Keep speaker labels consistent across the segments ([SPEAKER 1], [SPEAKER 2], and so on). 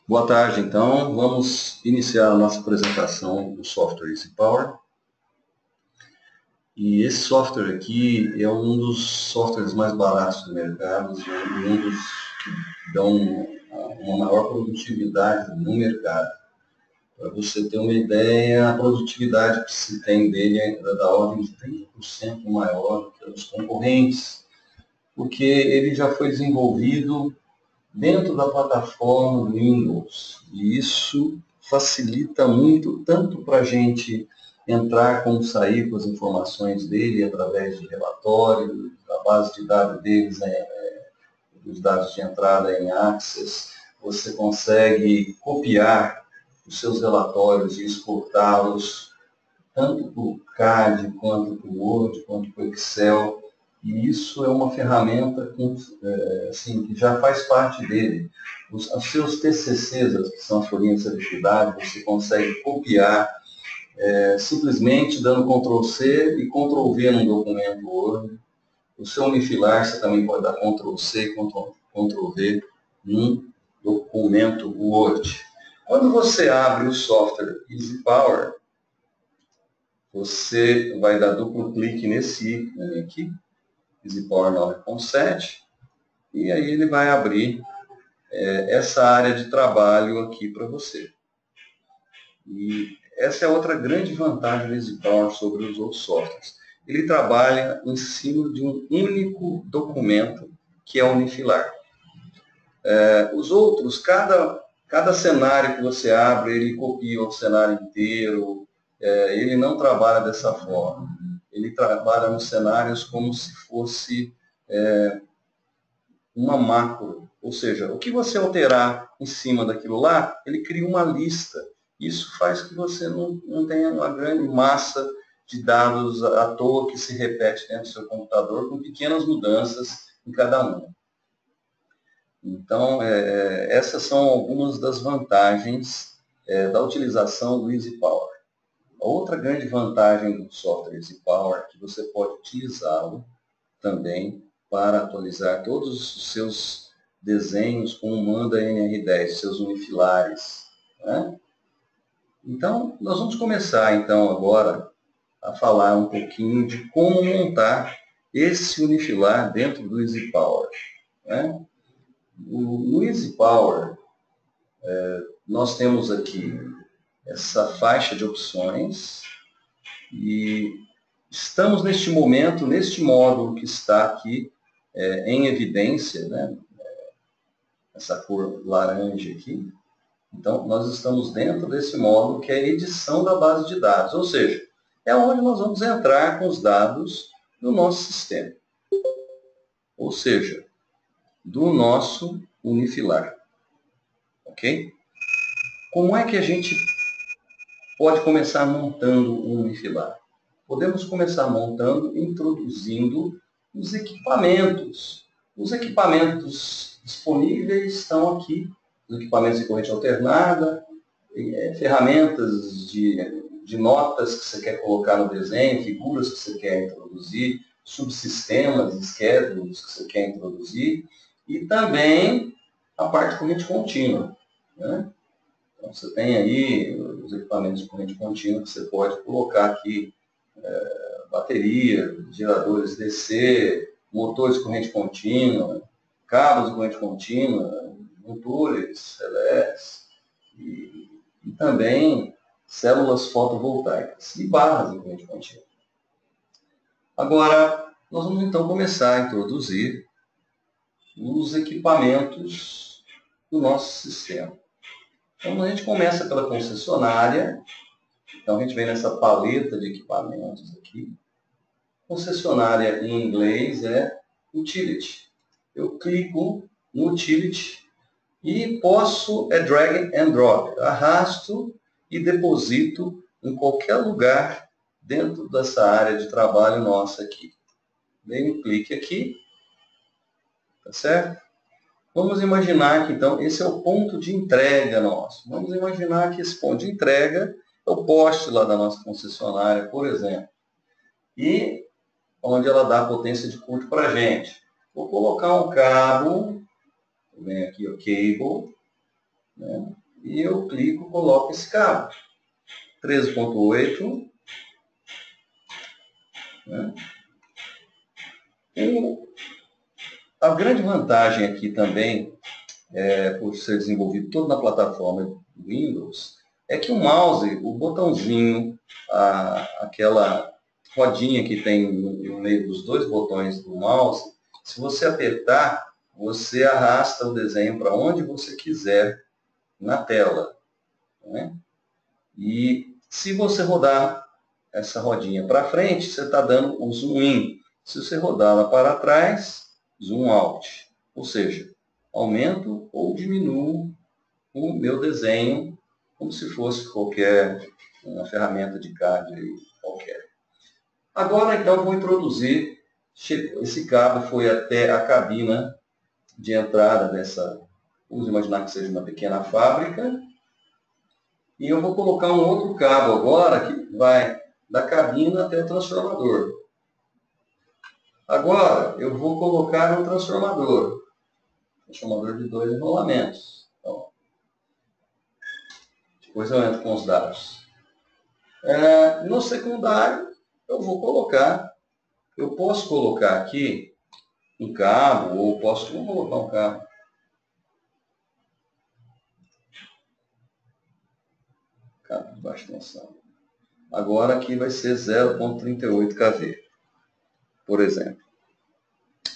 [SPEAKER 1] Boa tarde, então. Vamos iniciar a nossa apresentação do software EasyPower. E esse software aqui é um dos softwares mais baratos do mercado e um dos que dão uma maior produtividade no mercado. Para você ter uma ideia, a produtividade que se tem dele é da ordem de 30% maior do que os concorrentes, porque ele já foi desenvolvido dentro da plataforma Windows. E isso facilita muito, tanto para a gente entrar como sair com as informações dele através de relatório, a base de dados deles, os dados de entrada em Access, você consegue copiar os seus relatórios e exportá-los tanto para o CAD, quanto para o Word, quanto para o Excel. E isso é uma ferramenta assim, que já faz parte dele. Os seus TCCs, que são as folhinhas de seletividade, você consegue copiar simplesmente dando Ctrl+C e Ctrl+V num documento Word. O seu unifilar você também pode dar Ctrl+C e Ctrl+V num documento Word. Quando você abre o software EasyPower, você vai dar duplo clique nesse ícone aqui, EasyPower 9.7, e aí ele vai abrir essa área de trabalho aqui para você. E essa é outra grande vantagem do EasyPower sobre os outros softwares. Ele trabalha em cima de um único documento, que é o unifilar. Os outros, cada cenário que você abre, ele copia o cenário inteiro, ele não trabalha dessa forma. Ele trabalha nos cenários como se fosse uma macro, ou seja, o que você alterar em cima daquilo lá, ele cria uma lista. Isso faz que você não tenha uma grande massa de dados à toa que se repete dentro do seu computador, com pequenas mudanças em cada um. Então, essas são algumas das vantagens da utilização do EasyPower. A outra grande vantagem do software EasyPower é que você pode utilizá-lo também para atualizar todos os seus desenhos com o Manda NR10, seus unifilares, né? Então, nós vamos começar então agora a falar um pouquinho de como montar esse unifilar dentro do EasyPower, né? No EasyPower, nós temos aqui essa faixa de opções e estamos neste momento, neste módulo que está aqui em evidência, né? Essa cor laranja aqui. Então, nós estamos dentro desse módulo que é a edição da base de dados, ou seja, é onde nós vamos entrar com os dados do nosso sistema, ou seja, do nosso unifilar. Ok? Como é que a gente pode começar montando um unifilar? Podemos começar montando, introduzindo os equipamentos. Os equipamentos disponíveis estão aqui, os equipamentos de corrente alternada, ferramentas de notas que você quer colocar no desenho, figuras que você quer introduzir, subsistemas, schedules que você quer introduzir, e também a parte de corrente contínua, né? Então, você tem aí os equipamentos de corrente contínua que você pode colocar aqui, bateria, geradores DC, motores de corrente contínua, cabos de corrente contínua, motores, relés, e também células fotovoltaicas e barras de corrente contínua. Agora, nós vamos então começar a introduzir os equipamentos do nosso sistema. Então, a gente começa pela concessionária. Então, a gente vem nessa paleta de equipamentos aqui. Concessionária em inglês é Utility. Eu clico no Utility e posso drag and drop. Arrasto e deposito em qualquer lugar dentro dessa área de trabalho nossa aqui. Dei um clique aqui. Tá certo? Vamos imaginar que, então, esse é o ponto de entrega nosso. Vamos imaginar que esse ponto de entrega é o poste lá da nossa concessionária, por exemplo. e onde ela dá potência de curto para a gente. Vou colocar um cabo, vem aqui o cable, né? E eu clico, coloco esse cabo. 13.8. Né? A grande vantagem aqui também, por ser desenvolvido todo na plataforma Windows, é que o mouse, o botãozinho, aquela rodinha que tem no meio dos dois botões do mouse, se você apertar, você arrasta o desenho para onde você quiser na tela. Né? E se você rodar essa rodinha para frente, você está dando o zoom in. Se você rodá-la para trás, zoom out. Ou seja, aumento ou diminuo o meu desenho como se fosse qualquer uma ferramenta de CAD qualquer. Agora, então, vou introduzir. Esse cabo foi até a cabina de entrada dessa. Vamos imaginar que seja uma pequena fábrica. E eu vou colocar um outro cabo agora que vai da cabina até o transformador. Agora, eu vou colocar um transformador de 2 enrolamentos. Então, depois eu entro com os dados. No secundário, eu posso colocar aqui um cabo, ou vou colocar um cabo. Cabo de baixa tensão. Agora aqui vai ser 0.38 kV, por exemplo.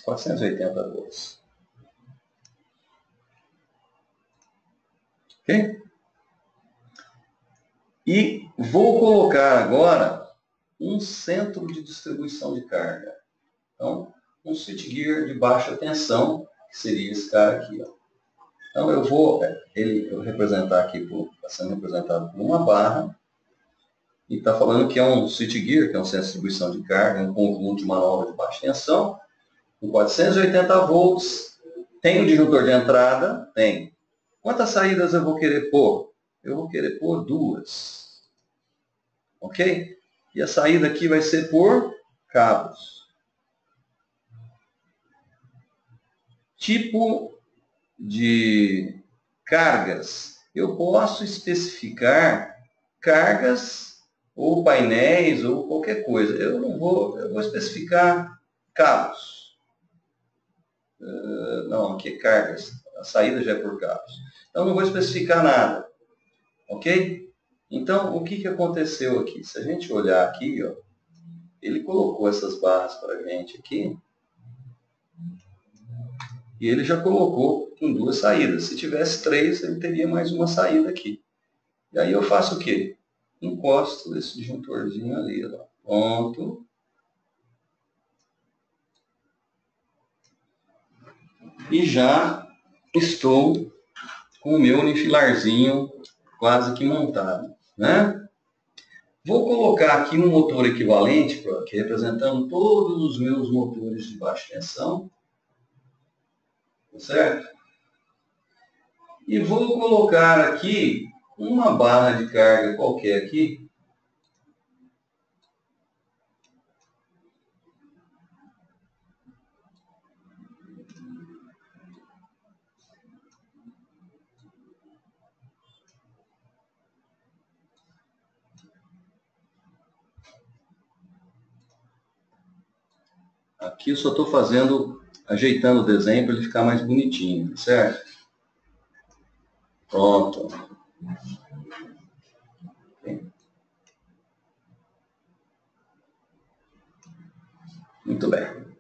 [SPEAKER 1] 480 volts. Ok? E vou colocar agora um centro de distribuição de carga. Então, um switchgear de baixa tensão, que seria esse cara aqui. Ó. Então, eu vou representar aqui, está sendo representado por uma barra, e está falando que é um switchgear, que é um centro de distribuição de carga, um conjunto de manobra de baixa tensão, com 480 volts. Tem o disjuntor de entrada? Tem. Quantas saídas eu vou querer pôr? Eu vou querer pôr 2. Ok? E a saída aqui vai ser por cabos. Tipo de cargas. Eu posso especificar cargas ou painéis ou qualquer coisa. Eu vou especificar cabos. Não, aqui é cargas. A saída já é por cabos. Então não vou especificar nada. Ok? Então, o que aconteceu aqui? Se a gente olhar aqui, ó, ele colocou essas barras para a gente aqui, e ele já colocou com 2 saídas. Se tivesse 3, ele teria mais uma saída aqui. E aí eu faço o quê? Encosto esse disjuntorzinho ali, ó. Pronto. E já estou com o meu unifilarzinho quase que montado, né? Vou colocar aqui um motor equivalente, aqui representando todos os meus motores de baixa tensão, certo? E vou colocar aqui uma barra de carga qualquer aqui. Aqui eu só estou ajeitando o desenho para ele ficar mais bonitinho, certo? Pronto. Muito bem.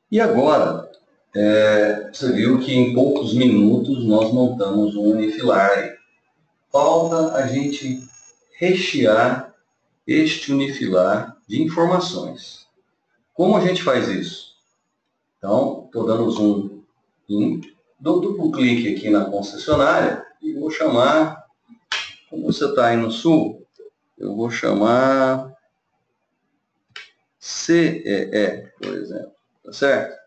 [SPEAKER 1] E agora, você viu que em poucos minutos nós montamos um unifilar. Falta a gente rechear este unifilar de informações. Como a gente faz isso? Então, estou dando zoom in, dou duplo clique aqui na concessionária e vou chamar, como você está aí no sul, eu vou chamar CEE, por exemplo, tá certo?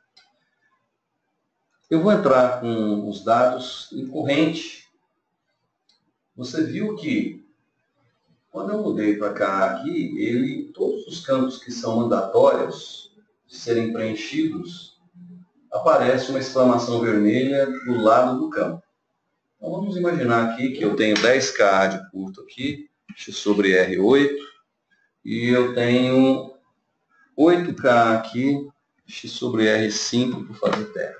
[SPEAKER 1] Eu vou entrar com os dados em corrente você viu que quando eu mudei para cá aqui, todos os campos que são mandatórios de serem preenchidos, aparece uma exclamação vermelha do lado do campo. Então vamos imaginar aqui que eu tenho 10K de curto aqui, x sobre R8, e eu tenho 8K aqui, x sobre R5 para fazer terra.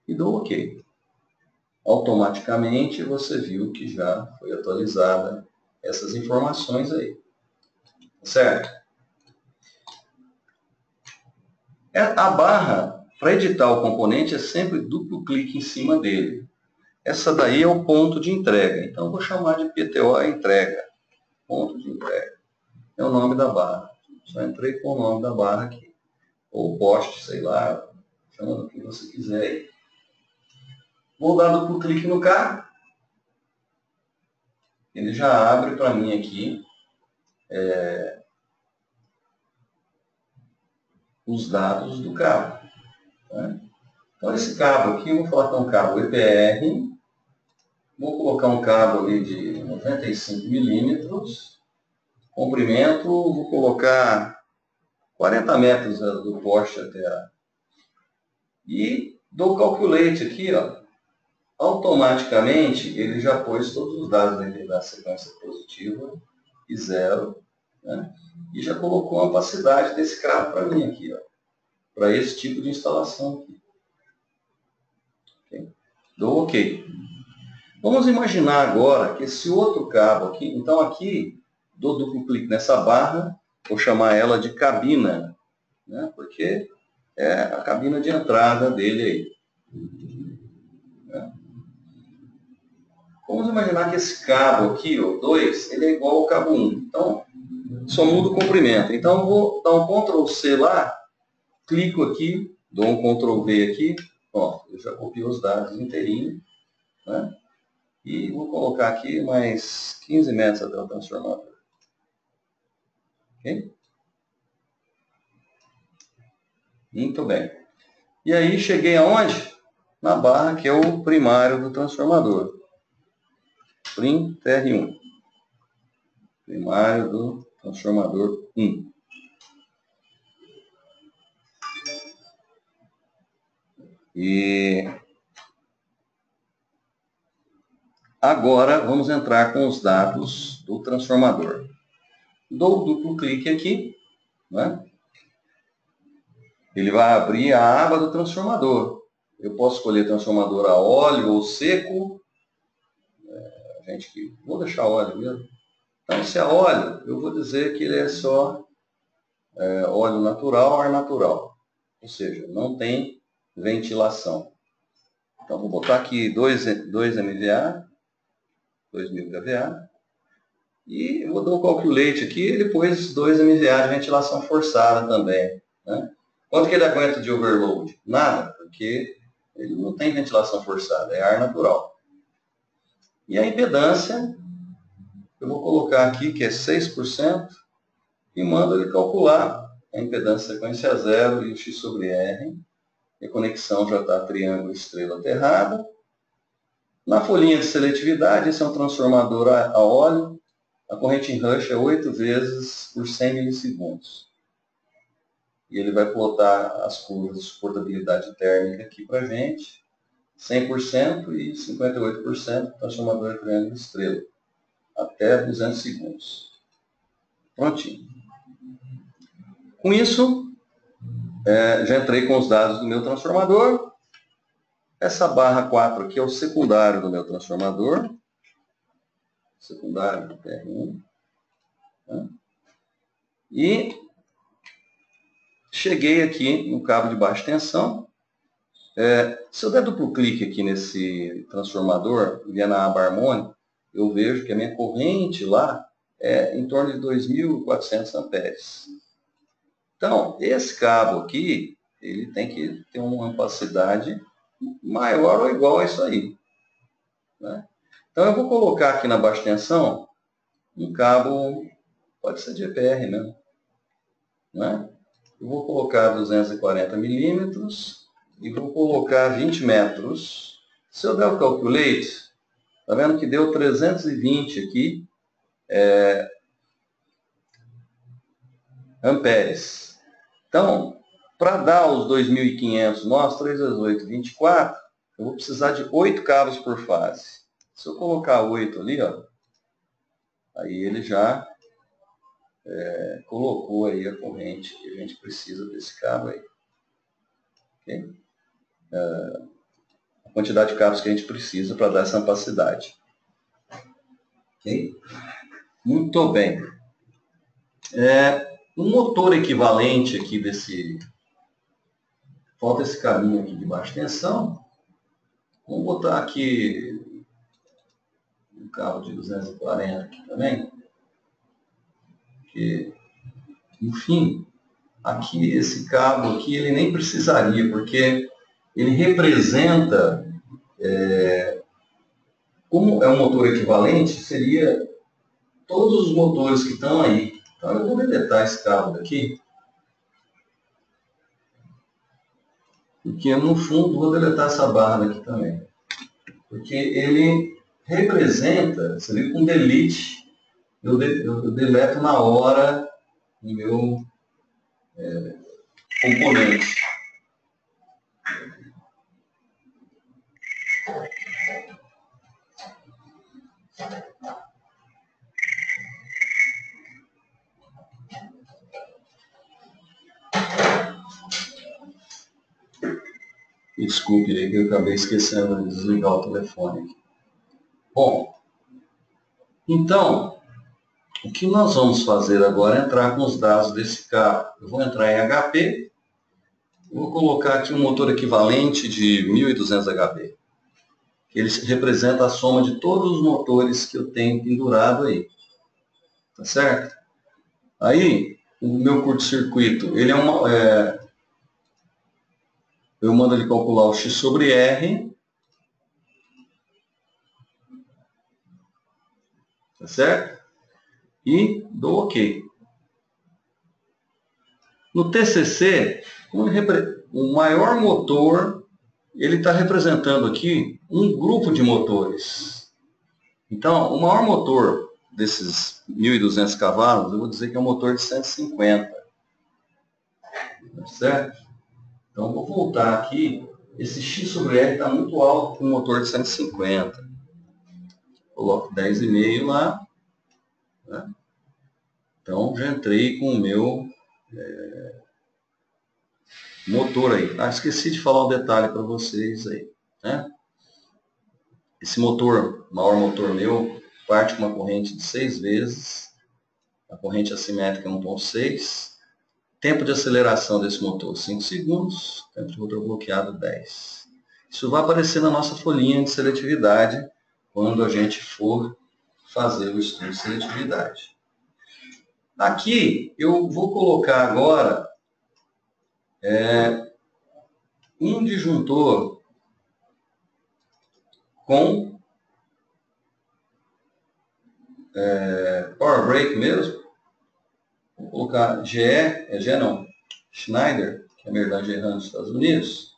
[SPEAKER 1] E dou OK. Automaticamente você viu que já foi atualizada essas informações aí. Certo? A barra, para editar o componente, é sempre duplo clique em cima dele. Essa daí é o ponto de entrega. Então, eu vou chamar de PTO entrega. Ponto de entrega. É o nome da barra. Só entrei com o nome da barra aqui. Ou poste, sei lá. Chama do que você quiser aí. Vou dar duplo clique no carro. Ele já abre para mim aqui os dados do cabo. Né? Então, esse cabo aqui, eu vou falar que é um cabo EPR. Vou colocar um cabo ali de 95 milímetros. Comprimento, vou colocar 40 metros do poste até a... E dou calculate aqui, ó. Automaticamente, ele já pôs todos os dados da sequência positiva e 0. Né? E já colocou a opacidade desse cabo para mim aqui, ó. Para esse tipo de instalação aqui. Okay? Dou OK. Vamos imaginar agora que esse outro cabo aqui, então aqui, dou duplo clique nessa barra, vou chamar ela de cabina, né? Porque é a cabina de entrada dele aí. Né? Vamos imaginar que esse cabo aqui, o 2, ele é igual ao cabo 1. Então, só muda o comprimento. Então, eu vou dar um Ctrl C lá, clico aqui, dou um Ctrl V aqui, ó, eu já copiei os dados inteirinho, né? E vou colocar aqui mais 15 metros até o transformador. Ok? Muito bem. E aí cheguei aonde? Na barra que é o primário do transformador. Prim TR1. Primário do transformador 1. E agora vamos entrar com os dados do transformador. Dou duplo clique aqui, né? Ele vai abrir a aba do transformador. Eu posso escolher transformador a óleo ou seco. Vou deixar óleo mesmo. Então, se é óleo, eu vou dizer que ele é só óleo natural, ar natural. Ou seja, não tem ventilação. Então, vou botar aqui 2 MVA, 2000 kVA. E eu vou dar o calculate aqui, ele pôs 2 MVA de ventilação forçada também. Né? Quanto que ele aguenta de overload? Nada, porque ele não tem ventilação forçada, é ar natural. E a impedância, eu vou colocar aqui que é 6%, e mando ele calcular a impedância sequência 0 e o x sobre R. E a conexão já está triângulo, estrela, aterrada. Na folhinha de seletividade, esse é um transformador a óleo. A corrente em rush é 8 vezes por 100 milissegundos. E ele vai plotar as curvas de suportabilidade térmica aqui para a gente. 100% e 58% transformador de triângulo estrela. Até 200 segundos. Prontinho. Com isso, já entrei com os dados do meu transformador. Essa barra 4 aqui é o secundário do meu transformador. Secundário do TR1. Né? E cheguei aqui no cabo de baixa tensão. Se eu der duplo clique aqui nesse transformador, vier na aba harmônica, eu vejo que a minha corrente lá é em torno de 2.400 amperes. Então, esse cabo aqui, ele tem que ter uma capacidade maior ou igual a isso aí. Né? Então, eu vou colocar aqui na baixa tensão um cabo, pode ser de EPR mesmo. Né? Eu vou colocar 240 milímetros e vou colocar 20 metros. Se eu der o calculate, Tá vendo que deu 320 aqui amperes. Então, para dar os 2.500 nós, 3 vezes 8, 24, eu vou precisar de 8 cabos por fase. Se eu colocar 8 ali, ó, aí ele já colocou aí a corrente que a gente precisa desse cabo aí. Okay? A quantidade de cabos que a gente precisa para dar essa ampacidade. Okay? Muito bem. Um motor equivalente aqui desse... Falta esse cabinho aqui de baixa tensão. Vamos botar aqui um cabo de 240 aqui também. Porque, enfim, aqui esse cabo aqui ele nem precisaria, porque ele representa, como é um motor equivalente, seria todos os motores que estão aí. Então eu vou deletar esse cabo daqui. Porque no fundo vou deletar essa barra daqui também. Porque ele representa, você viu com delete, eu deleto na hora o meu componente. Desculpe aí que eu acabei esquecendo de desligar o telefone. Bom, então, o que nós vamos fazer agora é entrar com os dados desse carro. Eu vou entrar em HP, vou colocar aqui um motor equivalente de 1.200 HP. Ele representa a soma de todos os motores que eu tenho pendurado aí. Tá certo? Aí, o meu curto-circuito, ele eu mando ele calcular o X sobre R. Tá certo? E dou OK. No TCC, o maior motor, ele está representando aqui um grupo de motores. Então, o maior motor desses 1.200 cavalos, eu vou dizer que é um motor de 150. Tá certo? Então, vou voltar aqui. Esse X sobre R está muito alto para um motor de 150. Coloco 10,5 lá. Né? Então, já entrei com o meu motor aí. Ah, esqueci de falar um detalhe para vocês aí. Né? Esse motor, maior motor meu, parte com uma corrente de 6 vezes. A corrente assimétrica é 1,6. Tempo de aceleração desse motor, 5 segundos. Tempo de motor bloqueado, 10. Isso vai aparecer na nossa folhinha de seletividade quando a gente for fazer o estudo de seletividade. Aqui eu vou colocar agora um disjuntor com power break mesmo. Vou colocar Schneider, que é a Merlin errando nos Estados Unidos.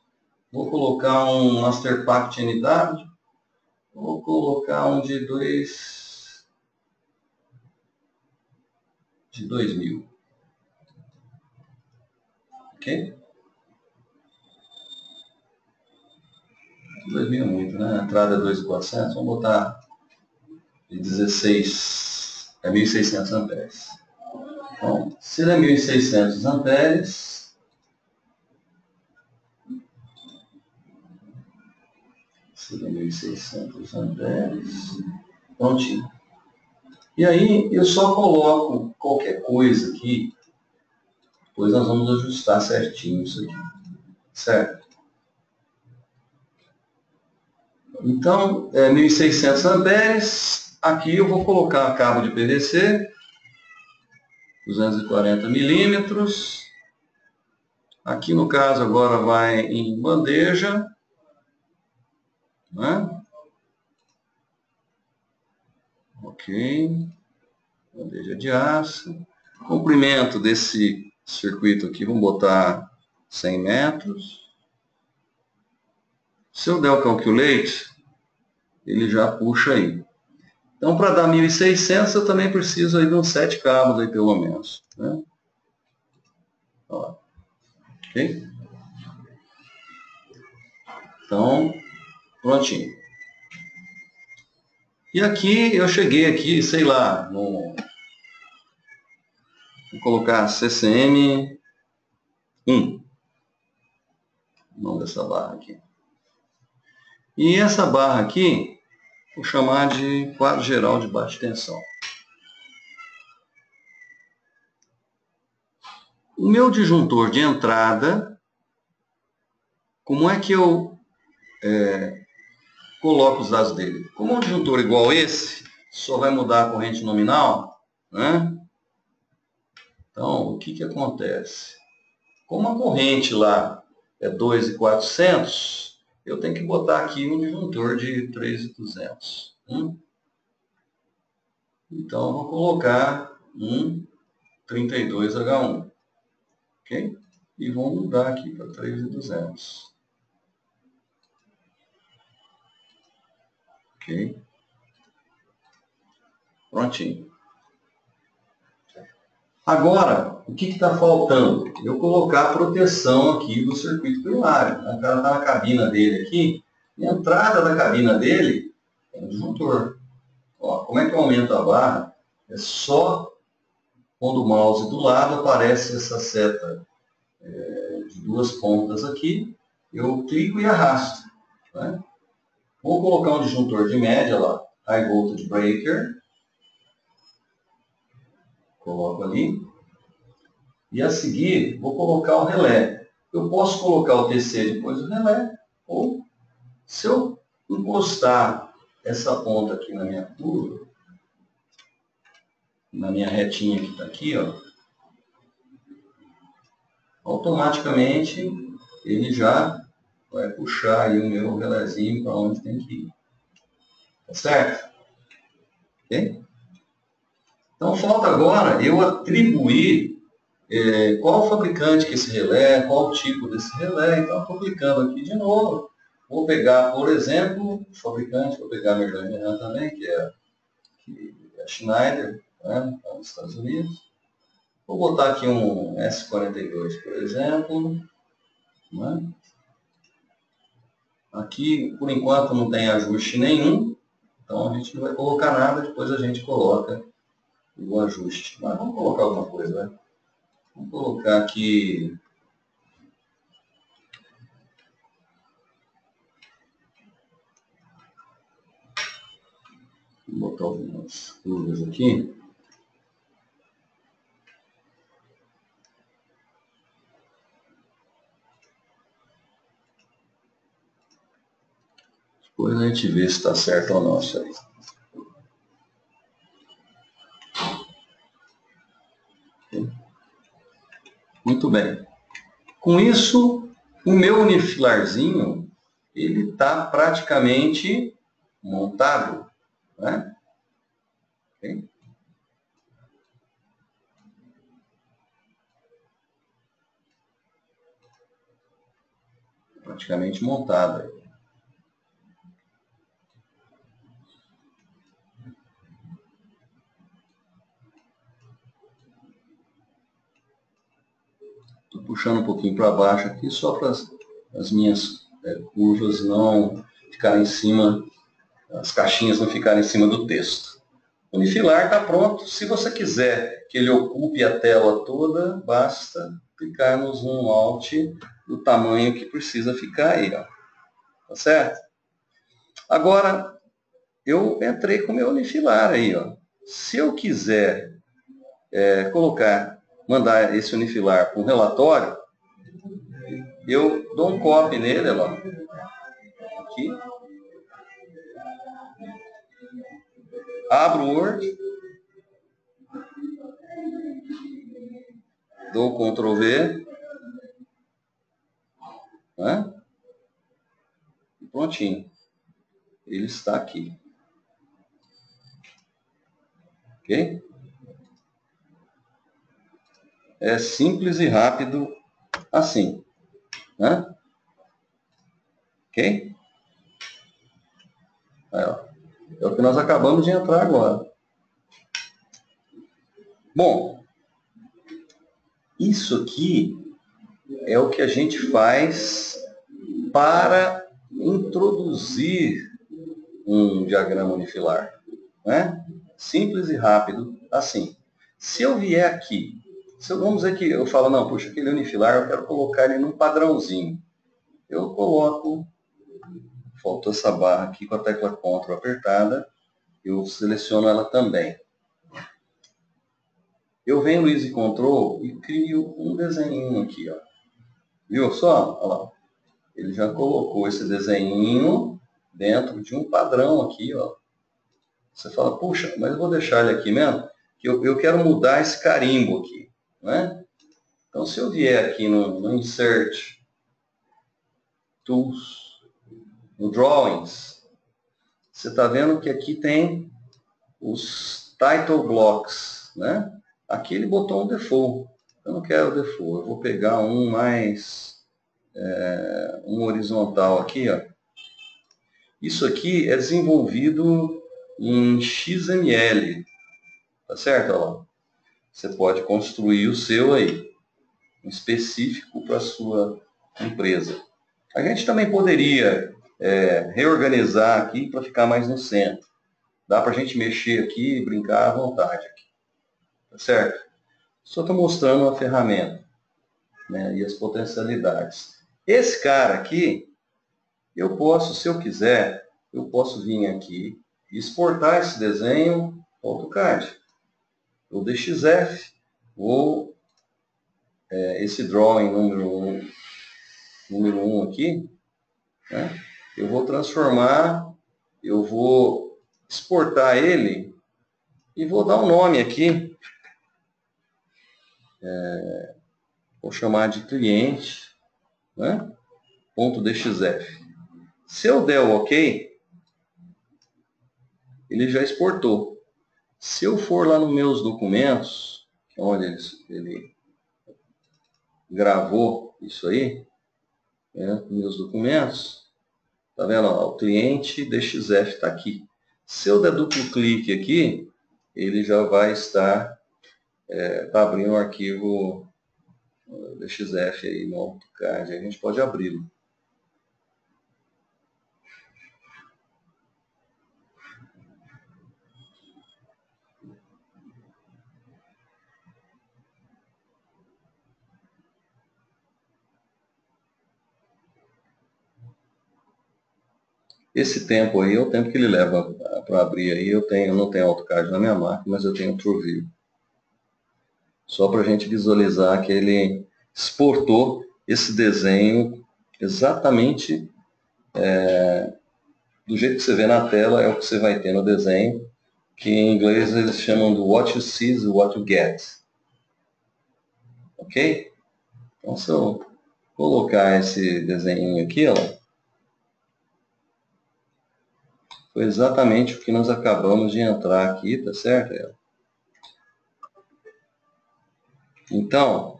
[SPEAKER 1] Vou colocar um Master Pact NW. Vou colocar um de 2.000. Ok? 2.000 é muito, né? A entrada é 2.400. Vamos botar de 16, 1.600 amperes. Então, se ele é 1.600 amperes, prontinho. E aí eu só coloco qualquer coisa aqui, depois nós vamos ajustar certinho isso aqui, certo? Então, 1.600 amperes, aqui eu vou colocar cabo de PVC, 240 milímetros, aqui no caso agora vai em bandeja, né? Ok, bandeja de aço, comprimento desse circuito aqui, vamos botar 100 metros, se eu der o calculate, ele já puxa aí. Então, para dar 1.600, eu também preciso aí de uns 7 cabos aí, pelo menos, né? Ó, ok? Então, prontinho. E aqui, eu cheguei aqui, sei lá, vou colocar CCM 1. O nome dessa barra aqui. E essa barra aqui, vou chamar de quadro geral de baixa tensão. O meu disjuntor de entrada, como é que eu coloco os dados dele? Como é um disjuntor igual a esse, só vai mudar a corrente nominal, né? Então, o que acontece? Como a corrente lá é 2.400, eu tenho que botar aqui um disjuntor de 3.200. Então, eu vou colocar um 32H1. Ok? E vou mudar aqui para 3.200. Ok? Prontinho. Agora, o que está faltando? Eu colocar a proteção aqui do circuito primário. O cara está na cabina dele aqui. E a entrada da cabina dele é um disjuntor. Ó, como é que eu aumento a barra? É só quando o mouse do lado aparece essa seta de 2 pontas aqui. Eu clico e arrasto. Né? Vou colocar um disjuntor de média lá. High Voltage Breaker. Coloco ali. E a seguir, vou colocar o relé. Eu posso colocar o TC depois do relé, ou se eu encostar essa ponta aqui na minha curva, na minha retinha que está aqui, ó, automaticamente ele já vai puxar aí o meu relézinho para onde tem que ir. Tá certo? Ok? Então falta agora eu atribuir qual o fabricante que esse relé é, qual o tipo desse relé. Então, estou clicando aqui de novo. Vou pegar, por exemplo, o fabricante, vou pegar a Merlin também, que é a Schneider, né, nos Estados Unidos. Vou botar aqui um S42, por exemplo. Né? Aqui, por enquanto, não tem ajuste nenhum. Então, a gente não vai colocar nada, depois a gente coloca o ajuste. Mas vamos colocar alguma coisa, né? Vamos colocar aqui... Vou botar algumas curvas aqui. Depois a gente vê se está certo ou não isso aí. Muito bem. Com isso, o meu unifilarzinho, ele está praticamente montado. Né? Okay? Praticamente montado. Estou puxando um pouquinho para baixo aqui, só para as minhas curvas não ficarem em cima, as caixinhas não ficarem em cima do texto. O unifilar está pronto. Se você quiser que ele ocupe a tela toda, basta clicar no Zoom Alt do tamanho que precisa ficar aí. Ó. Tá certo? Agora, eu entrei com o meu unifilar aí. Ó. Se eu quiser mandar esse unifilar para um relatório, eu dou um copy nele, ó, aqui, abro o Word, dou Ctrl V, né? E prontinho. Ele está aqui. Ok? É simples e rápido assim. Né? Ok? Aí, ó. É o que nós acabamos de entrar agora. Bom, isso aqui é o que a gente faz para introduzir um diagrama unifilar, né? Simples e rápido, assim. Se eu vier aqui, vamos dizer que eu falo, não, puxa, aquele unifilar eu quero colocar ele num padrãozinho. Eu coloco, faltou essa barra aqui com a tecla Ctrl apertada, eu seleciono ela também. Eu venho no Easy Control e crio um desenho aqui, ó. Viu só? Olha lá. Ele já colocou esse desenho dentro de um padrão aqui, ó. Você fala, puxa, mas eu vou deixar ele aqui mesmo, que eu quero mudar esse carimbo aqui, né? Então, se eu vier aqui no Insert, Tools, no Drawings, você está vendo que aqui tem os Title Blocks, né? Aqui ele botou um default. Eu não quero default, eu vou pegar um mais, um horizontal aqui, ó. Isso aqui é desenvolvido em XML, tá certo? Olha lá. Você pode construir o seu aí, específico para a sua empresa. A gente também poderia reorganizar aqui para ficar mais no centro. Dá para a gente mexer aqui e brincar à vontade aqui, tá certo? Só estou mostrando a ferramenta, né, e as potencialidades. Esse cara aqui, eu posso, se eu quiser, eu posso vir aqui e exportar esse desenho para AutoCAD. O DXF, ou esse drawing número 1 aqui, né, eu vou transformar, eu vou exportar ele e vou dar um nome aqui, vou chamar de cliente, né, .dxf. Se eu der o OK, ele já exportou. Se eu for lá nos meus documentos, onde ele gravou isso aí, né, meus documentos, tá vendo? Ó, o cliente DXF está aqui. Se eu der duplo clique aqui, ele já vai estar tá abrindo um arquivo DXF aí no AutoCAD. A gente pode abri-lo. Esse tempo aí é o tempo que ele leva para abrir aí. Eu não tenho AutoCAD na minha máquina, mas eu tenho TrueView. Só para a gente visualizar que ele exportou esse desenho exatamente do jeito que você vê na tela, é o que você vai ter no desenho, que em inglês eles chamam de what you see is what you get. Ok? Então, se eu colocar esse desenho aqui, ó, foi exatamente o que nós acabamos de entrar aqui, tá certo? Então,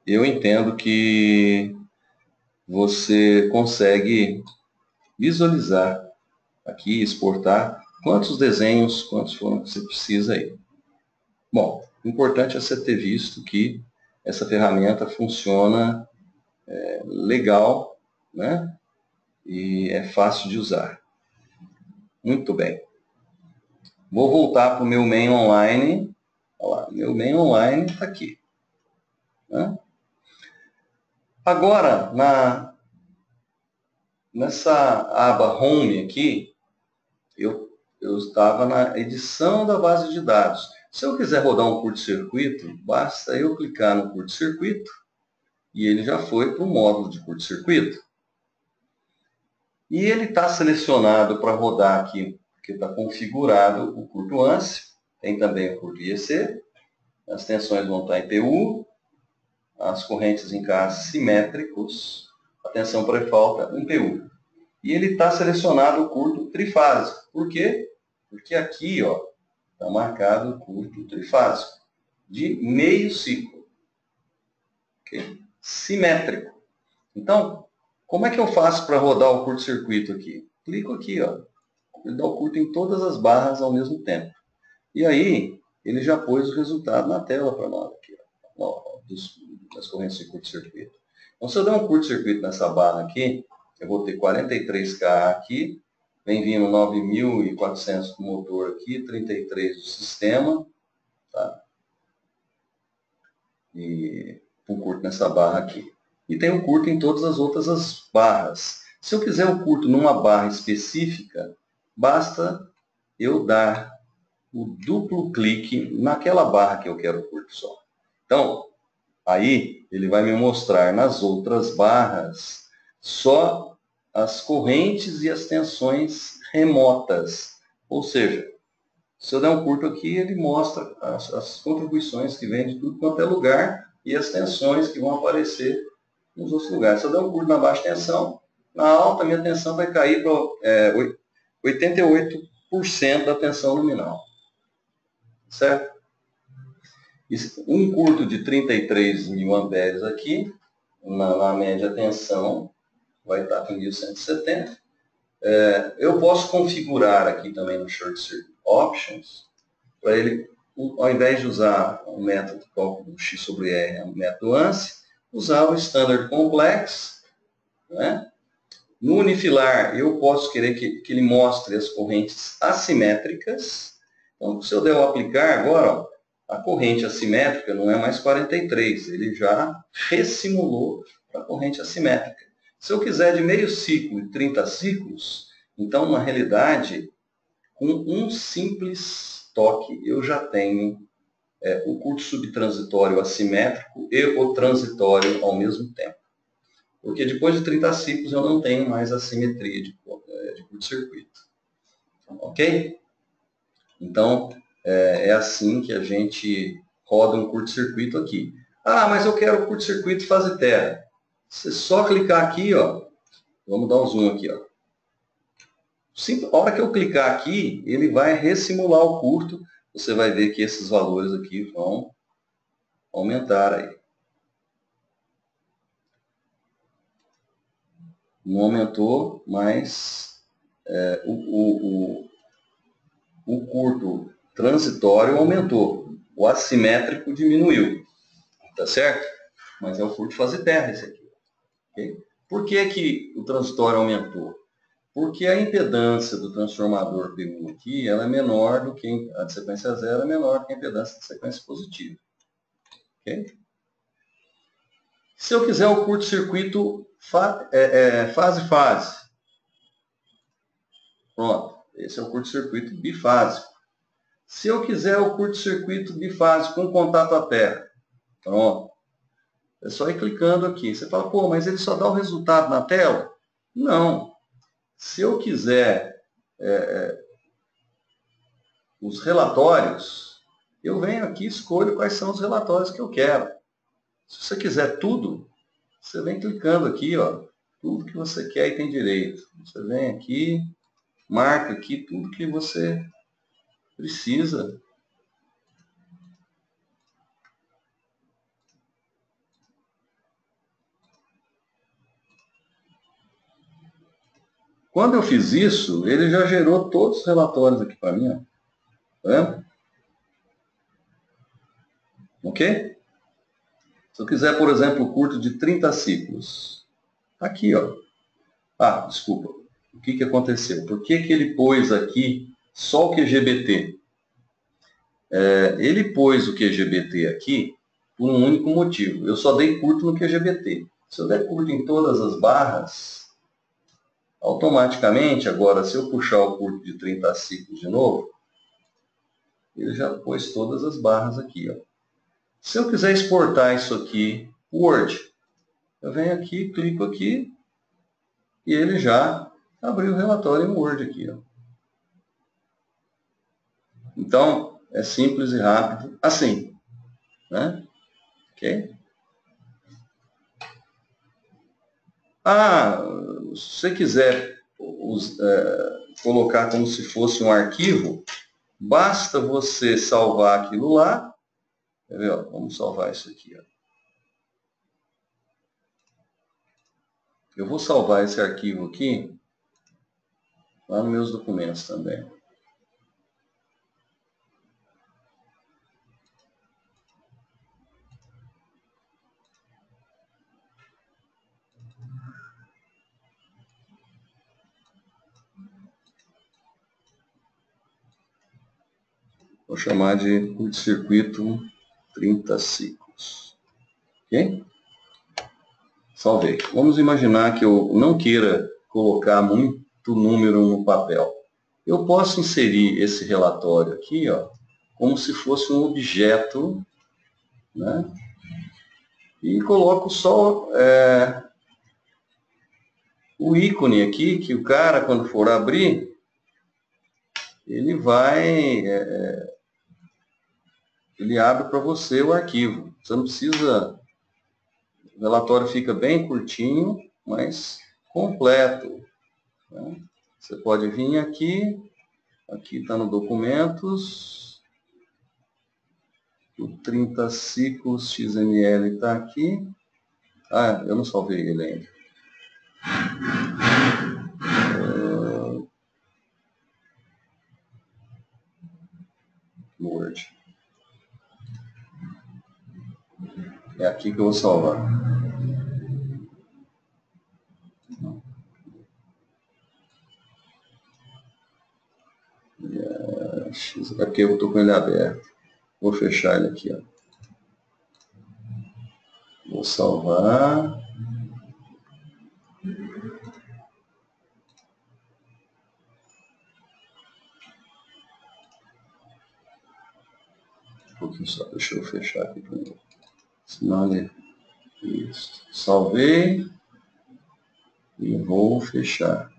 [SPEAKER 1] eu entendo que você consegue visualizar aqui, exportar quantos desenhos, quantos foram que você precisa aí. Bom, o importante é você ter visto que essa ferramenta funciona legal, né? E é fácil de usar. Muito bem. Vou voltar para o meu main online. Olha lá, meu main online está aqui, né? Agora, nessa aba Home aqui, eu estava na edição da base de dados. Se eu quiser rodar um curto-circuito, basta eu clicar no curto-circuito e ele já foi para o módulo de curto-circuito. E ele está selecionado para rodar aqui, porque está configurado o curto ANSI, tem também o curto IEC, as tensões vão estar em PU, as correntes em K simétricos, a tensão pré-falta em PU. E ele está selecionado o curto trifásico. Por quê? Porque aqui está marcado o curto trifásico, de meio ciclo. Okay? Simétrico. Então, Como é que eu faço para rodar o curto-circuito aqui? Clico aqui, ó. Ele dá o curto em todas as barras ao mesmo tempo. E aí, ele já pôs o resultado na tela para nós aqui, ó, das correntes de curto-circuito. Então, se eu der um curto-circuito nessa barra aqui, eu vou ter 43K aqui, vem vindo 9.400 do motor aqui, 33 do sistema, tá? E um curto nessa barra aqui. E tem um curto em todas as outras barras. Se eu quiser o curto numa barra específica, basta eu dar o duplo clique naquela barra que eu quero o curto só. Então, aí ele vai me mostrar nas outras barras só as correntes e as tensões remotas. Ou seja, se eu der um curto aqui, ele mostra as contribuições que vêm de tudo quanto é lugar e as tensões que vão aparecer nos outros lugares. Se eu der um curto na baixa tensão, na alta minha tensão vai cair para 88% da tensão nominal. Certo? Um curto de 33.000 amperes aqui, na média tensão, vai estar com 1170. Eu posso configurar aqui também no Short Circuit Options, para ele, ao invés de usar o método de cálculo do X sobre R, o método ANSI, usar o Standard Complex. Né? No unifilar, eu posso querer que ele mostre as correntes assimétricas. Então, se eu der o aplicar agora, ó, a corrente assimétrica não é mais 43, ele já ressimulou para a corrente assimétrica. Se eu quiser de meio ciclo e 30 ciclos, então, na realidade, com um simples toque, eu já tenho o curto subtransitório assimétrico e o transitório ao mesmo tempo. Porque depois de 30 ciclos eu não tenho mais assimetria de curto-circuito. Ok? Então, é assim que a gente roda um curto-circuito aqui. Ah, mas eu quero curto-circuito fase terra. Você só clicar aqui, ó. Vamos dar um zoom aqui, ó. A hora que eu clicar aqui, ele vai ressimular o curto. Você vai ver que esses valores aqui vão aumentar aí. Não aumentou, mas o curto transitório aumentou. O assimétrico diminuiu. Tá certo? Mas é o curto fase terra esse aqui. Okay? Por que o transitório aumentou? Porque a impedância do transformador P1 aqui ela é menor do que a de sequência zero, é menor que a impedância de sequência positiva. Okay? Se eu quiser o curto-circuito fase-fase, pronto, esse é o curto-circuito bifásico. Se eu quiser o curto-circuito bifásico com contato à terra, pronto, é só ir clicando aqui. Você fala, pô, mas ele só dá o resultado na tela? Não. Se eu quiser os relatórios, eu venho aqui e escolho quais são os relatórios que eu quero. Se você quiser tudo, você vem clicando aqui, ó, tudo que você quer e tem direito. Você vem aqui, marca aqui tudo que você precisa. Quando eu fiz isso, ele já gerou todos os relatórios aqui para mim. Ó. Tá vendo? Ok? Se eu quiser, por exemplo, o curto de 30 ciclos. Aqui, ó. Ah, desculpa. O que aconteceu? Por que ele pôs aqui só o QGBT? Ele pôs o QGBT aqui por um único motivo. Eu só dei curto no QGBT. Se eu der curto em todas as barras, automaticamente, agora, se eu puxar o curto de 30 ciclos de novo, ele já pôs todas as barras aqui. Ó. Se eu quiser exportar isso aqui, Word, eu venho aqui, clico aqui, e ele já abriu o relatório em Word aqui. Ó. Então, é simples e rápido, assim. Né? Ok? Ah, se você quiser colocar como se fosse um arquivo, basta você salvar aquilo lá. Quer ver? Ó, vamos salvar isso aqui. Ó. Eu vou salvar esse arquivo aqui lá nos meus documentos também. Vou chamar de curto-circuito 30 ciclos. Ok? Salvei. Vamos imaginar que eu não queira colocar muito número no papel. Eu posso inserir esse relatório aqui, ó, como se fosse um objeto, né? E coloco só o ícone aqui, que o cara, quando for abrir, ele vai... ele abre para você o arquivo. Você não precisa... O relatório fica bem curtinho, mas completo. Né? Você pode vir aqui está no documentos, o 30 ciclos XML está aqui. Ah, eu não salvei ele ainda. No Word. É aqui que eu vou salvar. É porque eu estou com ele aberto. Vou fechar ele aqui, ó. Vou salvar. Um pouquinho só, deixa eu fechar aqui primeiro. Senão ele... Isso. Salvei. E vou fechar.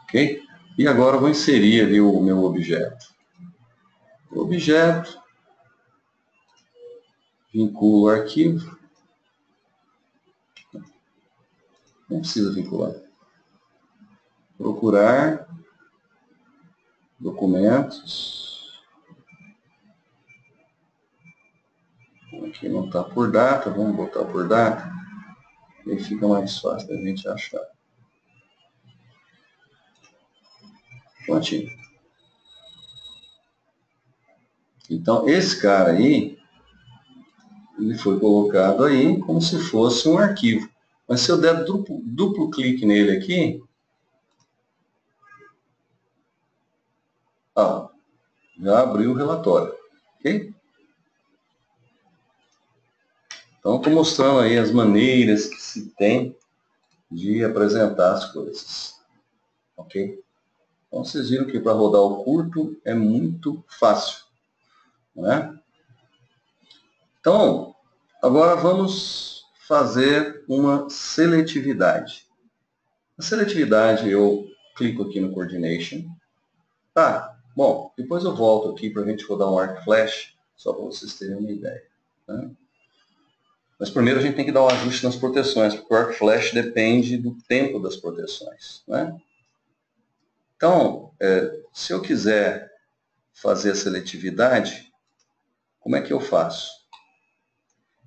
[SPEAKER 1] Ok? E agora eu vou inserir ali o meu objeto. O objeto. Vinculo o arquivo. Não precisa vincular. Procurar. Documentos. Aqui não está por data. Vamos botar por data. E aí fica mais fácil da gente achar. Prontinho. Então, esse cara aí, ele foi colocado aí como se fosse um arquivo. Mas se eu der duplo clique nele aqui, ó, já abriu o relatório. Ok? Então, estou mostrando aí as maneiras que se tem de apresentar as coisas. Ok? Então, vocês viram que para rodar o curto é muito fácil. Não é? Então, agora vamos fazer uma seletividade. A seletividade, eu clico aqui no Coordination. Tá, bom, depois eu volto aqui para a gente rodar um arc flash, só para vocês terem uma ideia. Né? Mas primeiro a gente tem que dar um ajuste nas proteções, porque o arc flash depende do tempo das proteções. Né? Então, se eu quiser fazer a seletividade, como é que eu faço?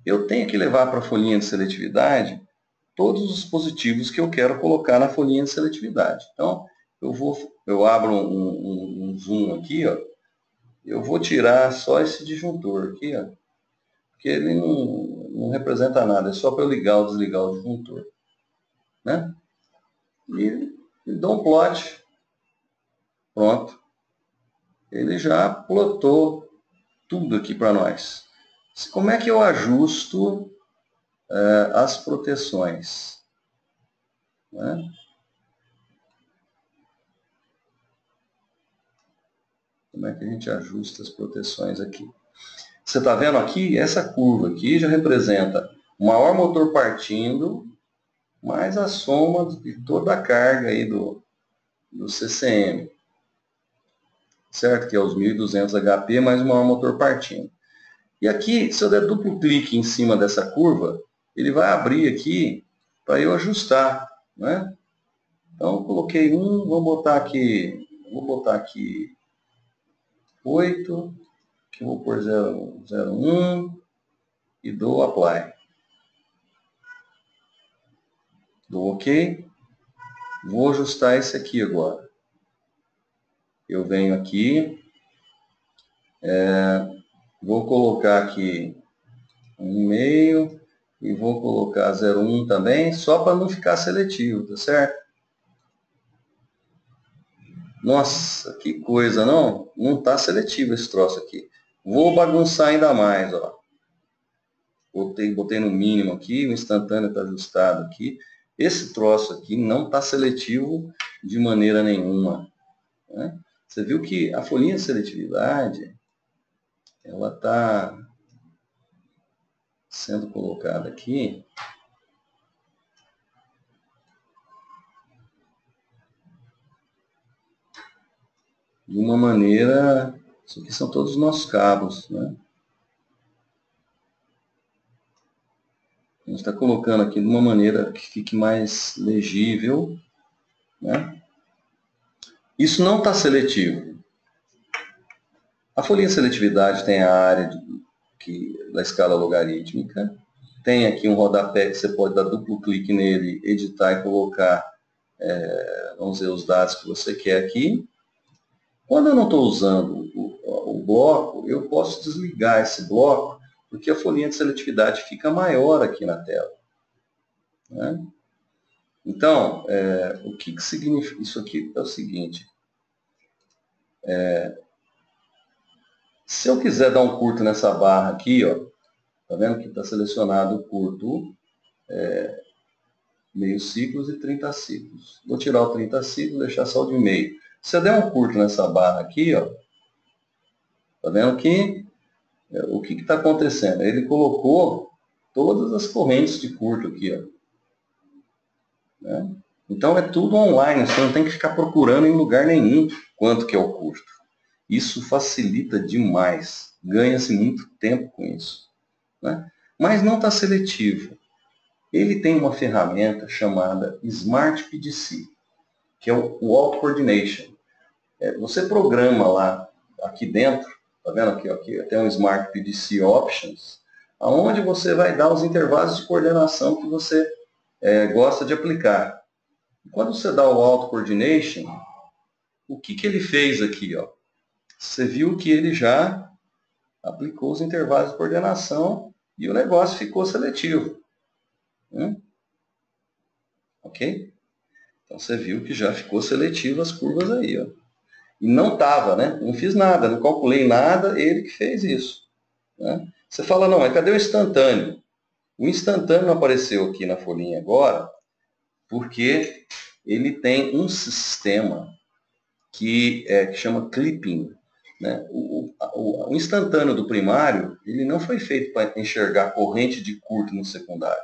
[SPEAKER 1] Eu tenho que levar para a folhinha de seletividade todos os dispositivos que eu quero colocar na folhinha de seletividade. Então, eu abro um zoom aqui, ó, eu vou tirar só esse disjuntor aqui, ó, porque ele não representa nada, é só para eu ligar ou desligar o disjuntor. Né? E dou um plot. Pronto. Ele já plotou tudo aqui para nós. Como é que eu ajusto as proteções? Né? Como é que a gente ajusta as proteções aqui? Você está vendo aqui? Essa curva aqui já representa o maior motor partindo, mais a soma de toda a carga aí do CCM. Certo? Que é os 1.200 HP mais o maior motor partindo. E aqui, se eu der duplo clique em cima dessa curva, ele vai abrir aqui para eu ajustar. Né? Então, eu coloquei vou botar aqui 8, que eu vou pôr 001 e dou apply. Dou OK. Vou ajustar esse aqui agora. Eu venho aqui, vou colocar aqui 1,5 e vou colocar 0,1 também, só para não ficar seletivo, tá certo? Nossa, que coisa, não? Não está seletivo esse troço aqui. Vou bagunçar ainda mais, ó. Botei no mínimo aqui, o instantâneo está ajustado aqui. Esse troço aqui não está seletivo de maneira nenhuma, né? Você viu que a folhinha de seletividade, ela está sendo colocada aqui de uma maneira... Isso aqui são todos os nossos cabos, né? A gente está colocando aqui de uma maneira que fique mais legível, né? Isso não está seletivo. A folhinha de seletividade tem a área da escala logarítmica. Tem aqui um rodapé que você pode dar duplo clique nele, editar e colocar, vamos dizer, os dados que você quer aqui. Quando eu não estou usando o bloco, eu posso desligar esse bloco, porque a folhinha de seletividade fica maior aqui na tela, né? Então, o que significa isso aqui? É o seguinte, se eu quiser dar um curto nessa barra aqui, ó, tá vendo que está selecionado o curto, meio ciclos e 30 ciclos. Vou tirar o 30 ciclos e deixar só o de meio. Se eu der um curto nessa barra aqui, ó, tá vendo que o que está acontecendo? Ele colocou todas as correntes de curto aqui, ó, né? Então é tudo online, você não tem que ficar procurando em lugar nenhum quanto que é o custo. Isso facilita demais, ganha-se muito tempo com isso, né? Mas não está seletivo. Ele tem uma ferramenta chamada Smart PDC, que é o Auto Coordination. Você programa lá, aqui dentro, tá vendo aqui, ó, aqui tem um Smart PDC Options, aonde você vai dar os intervalos de coordenação que você gosta de aplicar. Quando você dá o Auto Coordination, o que ele fez aqui, ó? Você viu que ele já aplicou os intervalos de coordenação e o negócio ficou seletivo. Ok? Então você viu que já ficou seletivo as curvas aí, ó. E não estava, né? Não fiz nada, não calculei nada, ele que fez isso, né? Você fala, não, mas cadê o instantâneo? O instantâneo não apareceu aqui na folhinha agora, porque ele tem um sistema que chama clipping, né? O instantâneo do primário, ele não foi feito para enxergar corrente de curto no secundário.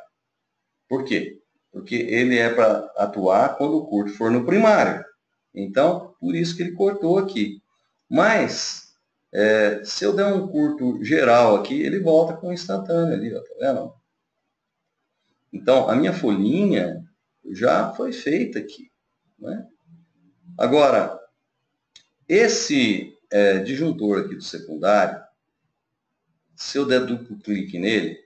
[SPEAKER 1] Por quê? Porque ele é para atuar quando o curto for no primário. Então, por isso que ele cortou aqui. Mas, se eu der um curto geral aqui, ele volta com o instantâneo ali, ó, tá vendo? Então, a minha folhinha já foi feita aqui, né? Agora, esse disjuntor aqui do secundário, se eu der duplo clique nele,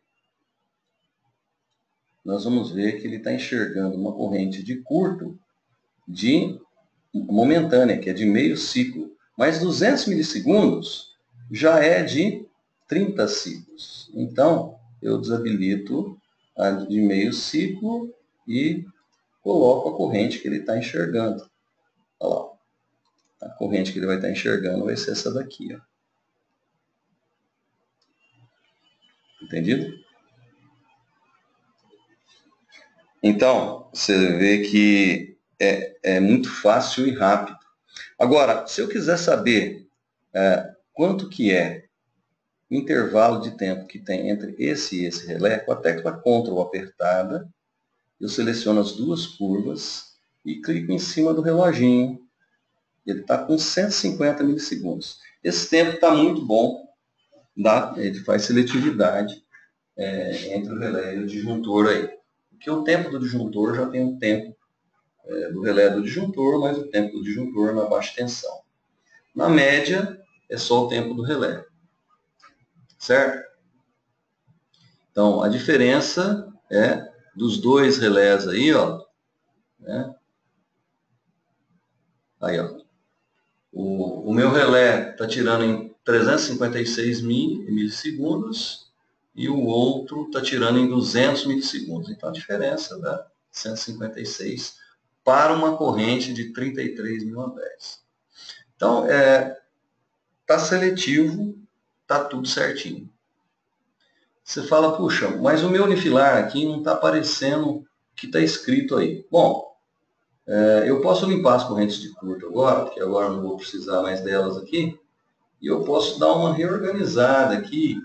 [SPEAKER 1] nós vamos ver que ele está enxergando uma corrente de curto de momentânea, que é de meio ciclo. Mas 200 milissegundos já é de 30 ciclos. Então, eu desabilito a de meio ciclo e coloco a corrente que ele está enxergando. Olha lá. A corrente que ele vai estar enxergando vai ser essa daqui, ó. Entendido? Então, você vê que é muito fácil e rápido. Agora, se eu quiser saber quanto que é o intervalo de tempo que tem entre esse e esse relé, com a tecla Ctrl apertada, eu seleciono as duas curvas e clico em cima do reloginho. Ele está com 150 milissegundos. Esse tempo está muito bom, ele faz seletividade entre o relé e o disjuntor aí. Porque o tempo do disjuntor já tem o tempo do relé do disjuntor, mais o tempo do disjuntor na baixa tensão. Na média, é só o tempo do relé. Certo? Então, a diferença dos dois relés aí, ó, né? Aí, ó. O meu relé está tirando em 356 milissegundos e o outro está tirando em 200 milissegundos. Então, a diferença dá 156 para uma corrente de 33 mil amperes. Então, está seletivo, está tudo certinho. Você fala, puxa, mas o meu unifilar aqui não está aparecendo o que está escrito aí. Bom, eu posso limpar as correntes de curto agora, porque agora eu não vou precisar mais delas aqui, e eu posso dar uma reorganizada aqui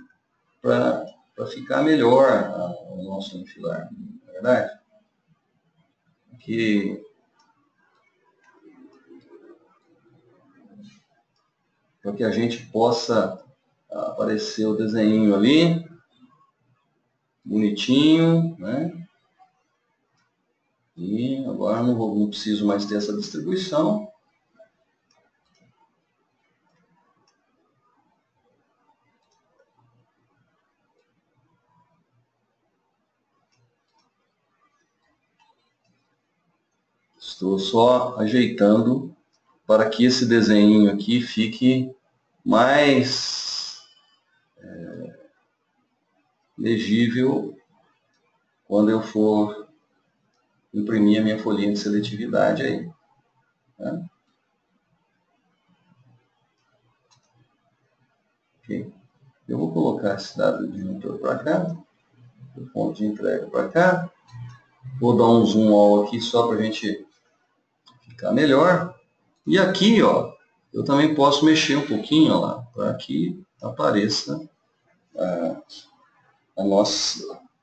[SPEAKER 1] para ficar melhor o nosso unifilar, não é verdade? Aqui, para que a gente possa aparecer o desenho ali, bonitinho, né? E agora não preciso mais ter essa distribuição. Estou só ajeitando para que esse desenho aqui fique mais legível quando eu for imprimir a minha folhinha de seletividade aí. Né? Okay. Eu vou colocar esse dado de disjuntor para cá, o ponto de entrega para cá. Vou dar um zoom all aqui só para a gente ficar melhor. E aqui, ó, eu também posso mexer um pouquinho, ó lá, para que apareça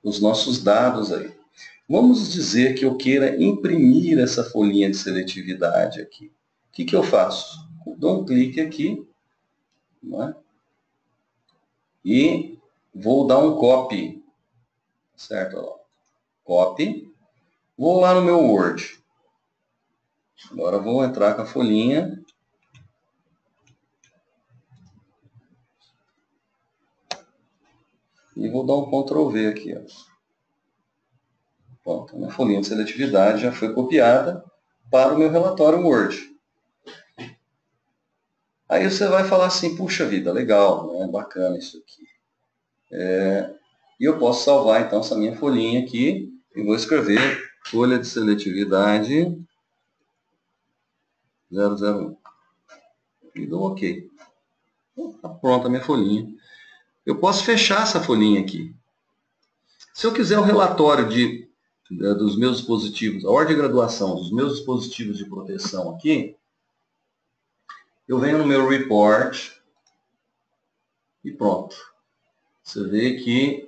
[SPEAKER 1] os nossos dados aí. Vamos dizer que eu queira imprimir essa folhinha de seletividade aqui. O que eu faço? Eu dou um clique aqui, né? E vou dar um copy, certo? Ó, copy. Vou lá no meu Word. Agora vou entrar com a folhinha. E vou dar um Ctrl V aqui. Ó. Pronto, a minha folhinha de seletividade já foi copiada para o meu relatório Word. Aí você vai falar assim, puxa vida, legal, né? Bacana isso aqui. E eu posso salvar então essa minha folhinha aqui e vou escrever folha de seletividade 001. E dou OK. Está pronta a minha folhinha. Eu posso fechar essa folhinha aqui. Se eu quiser o relatório dos meus dispositivos, a ordem de graduação dos meus dispositivos de proteção aqui, eu venho no meu report e pronto. Você vê que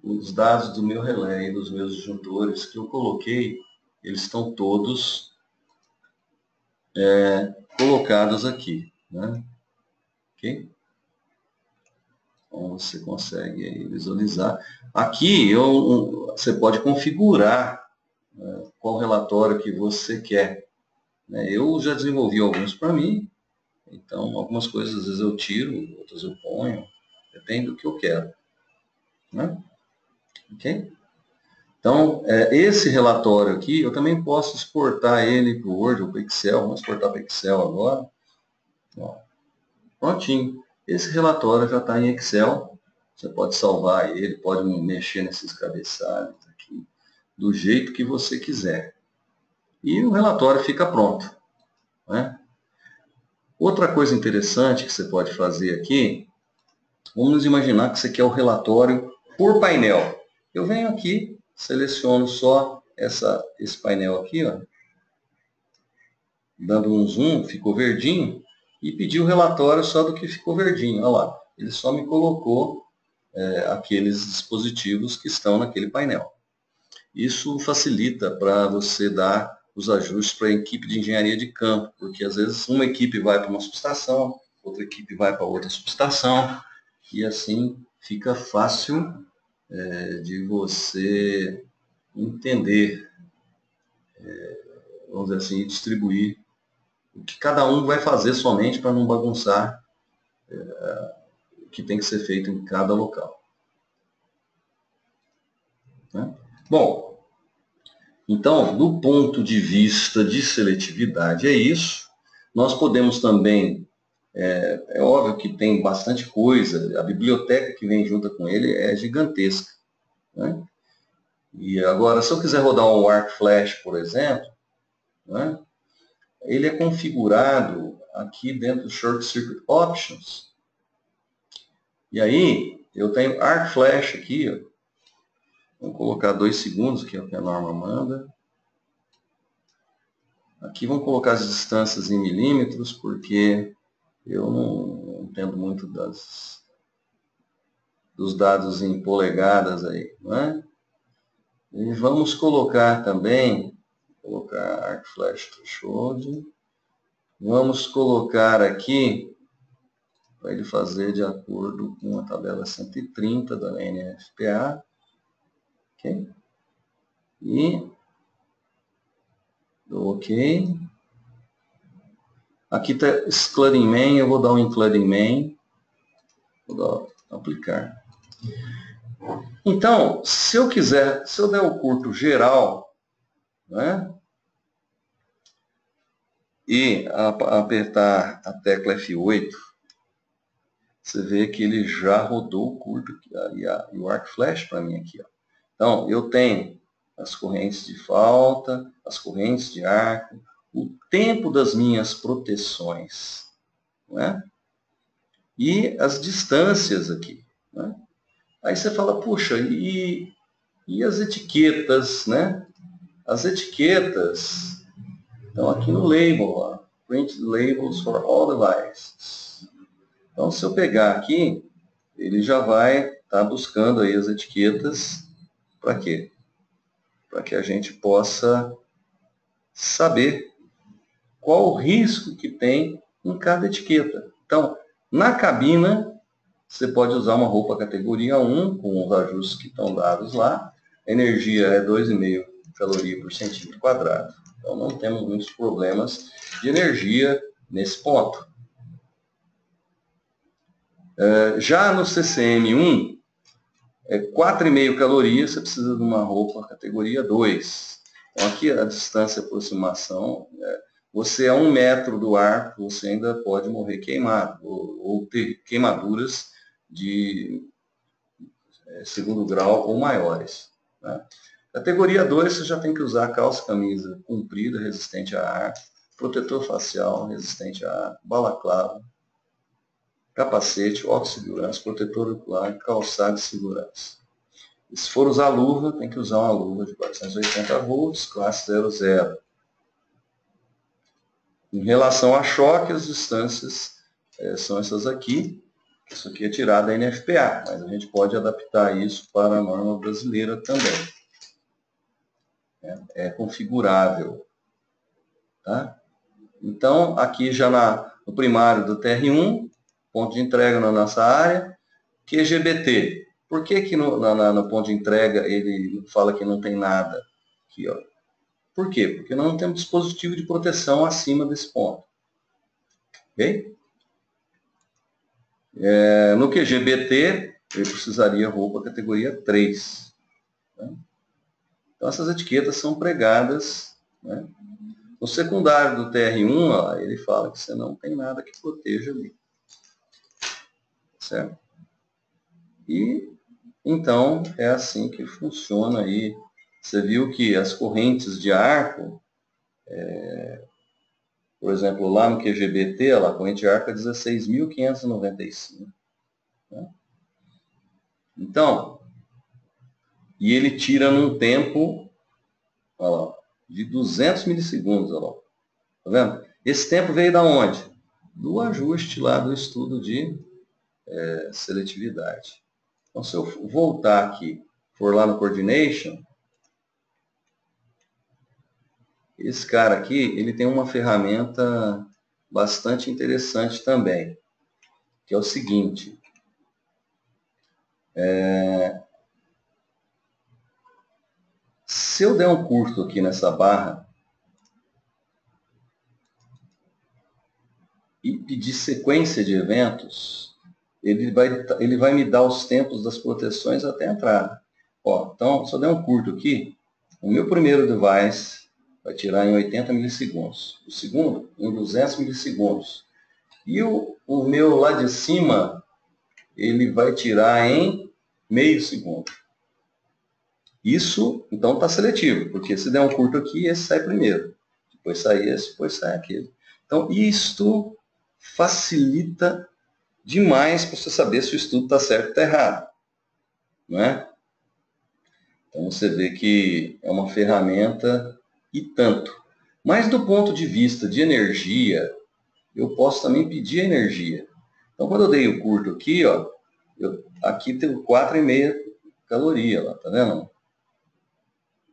[SPEAKER 1] os dados do meu relé e dos meus disjuntores que eu coloquei, eles estão todos colocados aqui. Né? Ok? Então você consegue aí visualizar. Aqui você pode configurar qual relatório que você quer. Eu já desenvolvi alguns para mim, então algumas coisas às vezes eu tiro, outras eu ponho, depende do que eu quero. Né? Ok? Então, esse relatório aqui, eu também posso exportar ele para o Word ou para o Excel. Vamos exportar para o Excel agora. Ó, prontinho. Esse relatório já está em Excel. Você pode salvar ele, pode mexer nesses cabeçalhos aqui, do jeito que você quiser. E o relatório fica pronto. Né? Outra coisa interessante que você pode fazer aqui, vamos imaginar que você quer o relatório por painel. Eu venho aqui, seleciono só esse painel aqui, ó, dando um zoom, ficou verdinho, e pedi o relatório só do que ficou verdinho. Olha lá, ele só me colocou aqueles dispositivos que estão naquele painel. Isso facilita para você dar os ajustes para a equipe de engenharia de campo, porque às vezes uma equipe vai para uma subestação, outra equipe vai para outra subestação, e assim fica fácil de você entender, vamos dizer assim, e distribuir o que cada um vai fazer somente para não bagunçar o que tem que ser feito em cada local. Né? Bom, Então, do ponto de vista de seletividade, é isso. Nós podemos também, é óbvio que tem bastante coisa, a biblioteca que vem junto com ele é gigantesca, né? E agora, se eu quiser rodar um arc flash, por exemplo, né, ele é configurado aqui dentro do Short Circuit Options. E aí, eu tenho arc flash aqui, ó. Vamos colocar 2 segundos, que é o que a norma manda. Aqui vamos colocar as distâncias em milímetros, porque eu não entendo muito dos dados em polegadas aí, não é? E vamos colocar também, arc flash threshold. Vamos colocar aqui, para ele fazer de acordo com a tabela 130 da NFPA. Ok? E dou OK. Aqui está Including Main, eu vou dar um Including Main. Vou dar aplicar. Então, se eu der o curto geral, né, e apertar a tecla F8, você vê que ele já rodou o curto e o arc flash para mim aqui. Ó. Então, eu tenho as correntes de falta, as correntes de arco, o tempo das minhas proteções, né? E as distâncias aqui. Né? Aí você fala, puxa, e as etiquetas, né? As etiquetas estão aqui no label, ó, Print Labels for all devices. Então, se eu pegar aqui, ele já vai estar buscando aí as etiquetas. Para quê? Para que a gente possa saber qual o risco que tem em cada etiqueta. Então, na cabina, você pode usar uma roupa categoria 1, com os ajustes que estão dados lá. A energia é 2,5 caloria por centímetro quadrado. Então, não temos muitos problemas de energia nesse ponto. Já no CCM1, 4,5 calorias, você precisa de uma roupa categoria 2. Então, aqui a distância de aproximação, você a 1 metro do arco, você ainda pode morrer queimado, ou ter queimaduras de segundo grau ou maiores. Né? Categoria 2, você já tem que usar calça camisa comprida, resistente a ar, protetor facial, resistente a ar, balaclava, capacete, óculos de segurança, protetor ocular, calçado de segurança. E se for usar luva, tem que usar uma luva de 480 volts, classe 00. Em relação a choque, as distâncias são essas aqui. Isso aqui é tirado da NFPA, mas a gente pode adaptar isso para a norma brasileira também. É configurável. Tá? Então, aqui já no primário do TR1, ponto de entrega na nossa área, QGBT. Por que no ponto de entrega ele fala que não tem nada? Aqui, ó. Por quê? Porque nós não temos dispositivo de proteção acima desse ponto. Ok? No QGBT, ele precisaria roupa categoria 3. Né? Então, essas etiquetas são pregadas. Né? No secundário do TR1, ó, ele fala que você não tem nada que proteja ali. Certo? E, então, é assim que funciona aí. Você viu que as correntes de arco, por exemplo, lá no QGBT, a corrente de arco é 16.595. Né? Então, e ele tira num tempo, olha lá, de 200 milissegundos. Olha lá. Tá vendo? Esse tempo veio da onde? Do ajuste lá do estudo de seletividade. Então, se eu voltar aqui, for lá no Coordination, esse cara aqui, ele tem uma ferramenta bastante interessante também, que é o seguinte. Se eu der um curto aqui nessa barra e pedir sequência de eventos, ele vai me dar os tempos das proteções até a entrada. Ó, então, se eu der um curto aqui, O meu primeiro device vai tirar em 80 milissegundos. O segundo, em 200 milissegundos. E o meu lá de cima, ele vai tirar em meio segundo. Isso, então, está seletivo, porque se der um curto aqui, esse sai primeiro. Depois sai esse, depois sai aquele. Então, isto facilita demais para você saber se o estudo está certo ou está errado. Não é? Então, você vê que é uma ferramenta e tanto. Mas do ponto de vista de energia, eu posso também pedir energia. Então, quando eu dei o curto aqui, ó, aqui tem 4,5 caloria, lá, tá vendo?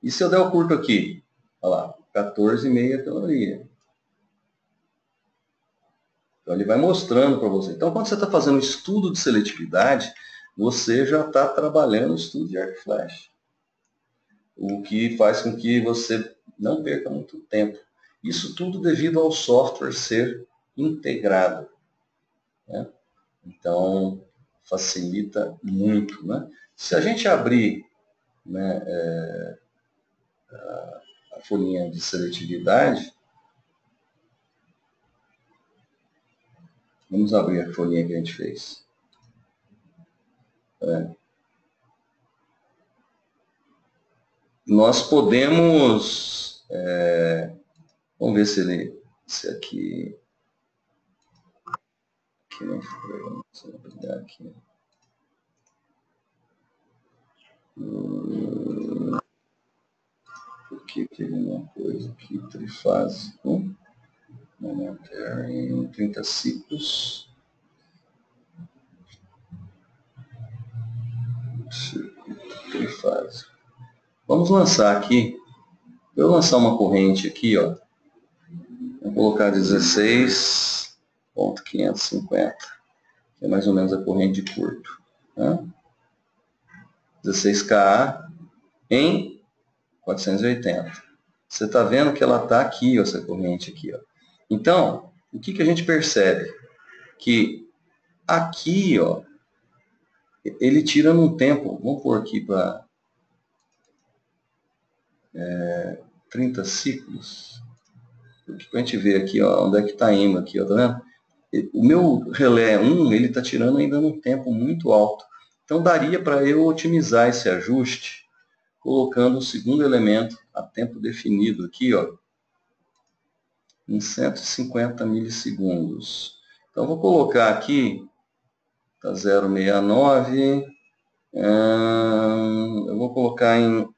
[SPEAKER 1] E se eu der o curto aqui? Olha lá, 14,5 caloria. Então, ele vai mostrando para você. Então, quando você está fazendo estudo de seletividade, você já está trabalhando o estudo de arco e flecha. O que faz com que você não perca muito tempo. Isso tudo devido ao software ser integrado, né? Então, facilita muito, né? Se a gente abrir, né, a folhinha de seletividade, vamos abrir a folhinha que a gente fez. Nós podemos, vamos ver se aqui não foi, vamos abrir aqui. Porque teve uma coisa aqui, trifásico, momentary, 30 ciclos, trifásico. Vamos lançar aqui, eu vou lançar uma corrente aqui, ó, vou colocar 16.550, que é mais ou menos a corrente de curto, né? 16Ka em 480. Você está vendo que ela está aqui, ó, essa corrente aqui, ó. Então, o que a gente percebe? Que aqui, ó, ele tira num tempo, vamos pôr aqui para 30 ciclos, para a gente ver aqui, ó, onde é que está indo aqui, ó, tá vendo? O meu relé 1, ele está tirando ainda num tempo muito alto. Então, daria para eu otimizar esse ajuste, colocando o segundo elemento a tempo definido aqui, ó, em 150 milissegundos. Então, vou colocar aqui, está 0,69, eu vou colocar em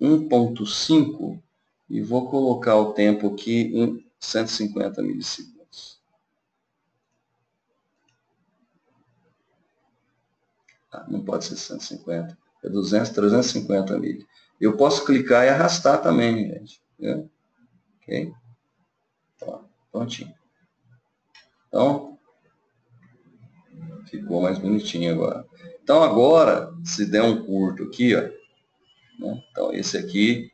[SPEAKER 1] 1,5 e vou colocar o tempo aqui em 150 milissegundos. Não pode ser 150, é 200, 350 mil. Eu posso clicar e arrastar também, gente. Entendeu? Ok? Ó, prontinho. Então, ficou mais bonitinho agora. Então, agora, se der um curto aqui, ó, né? Então, esse aqui,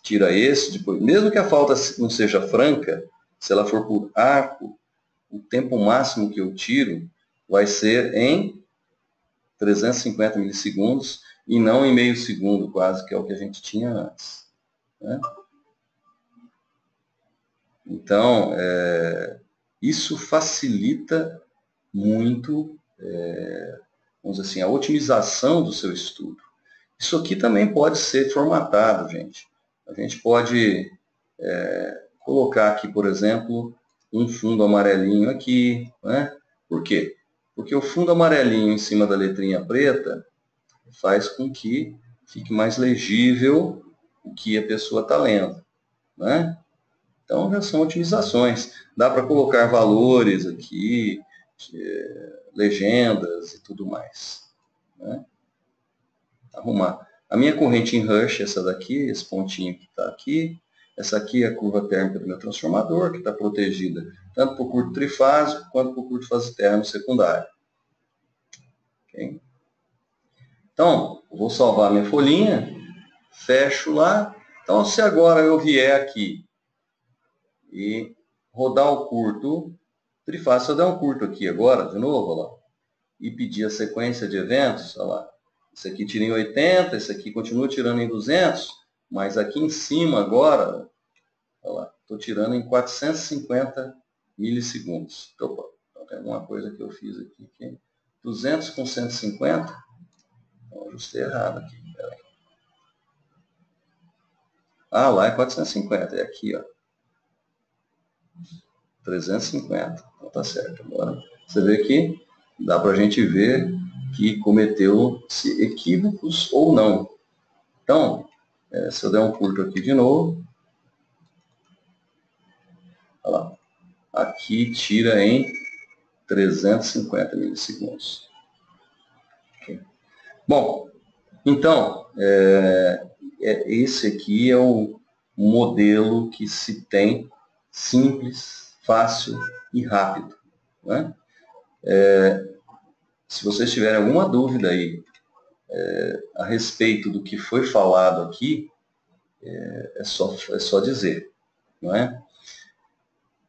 [SPEAKER 1] tira esse, depois, mesmo que a falta não seja franca, se ela for por arco, o tempo máximo que eu tiro vai ser em 350 milissegundos e não em meio segundo, quase, que é o que a gente tinha antes, né? Então, isso facilita muito, vamos dizer assim, a otimização do seu estudo. Isso aqui também pode ser formatado, gente. A gente pode colocar aqui, por exemplo, um fundo amarelinho aqui, né? Por quê? Porque o fundo amarelinho em cima da letrinha preta faz com que fique mais legível o que a pessoa está lendo, né? Então, já são otimizações. Dá para colocar valores aqui, legendas e tudo mais, né? Arrumar. A minha corrente em Rush, essa daqui, esse pontinho que está aqui. Essa aqui é a curva térmica do meu transformador, que está protegida tanto por curto trifásico quanto por curto fase térmico secundário. Okay? Então, eu vou salvar minha folhinha, fecho lá. Então, se agora eu vier aqui e rodar o curto trifásico, se eu der um curto aqui agora, de novo, olha lá, e pedir a sequência de eventos, olha lá, esse aqui tira em 80, esse aqui continua tirando em 200, Mas aqui em cima agora, olha lá, estou tirando em 450 milissegundos. Opa, então tem alguma coisa que eu fiz aqui. 200 com 150? Então, ajustei errado aqui. Peraí. Ah, lá é 450. É aqui, ó. 350. Então tá certo. Agora, você vê que dá para a gente ver que cometeu-se equívocos ou não. Então, se eu der um curto aqui de novo, olha lá, aqui tira em 350 milissegundos. Okay. Bom, então, esse aqui é o modelo que se tem simples, fácil e rápido. Né? Se vocês tiverem alguma dúvida aí a respeito do que foi falado aqui, é só dizer. Não é?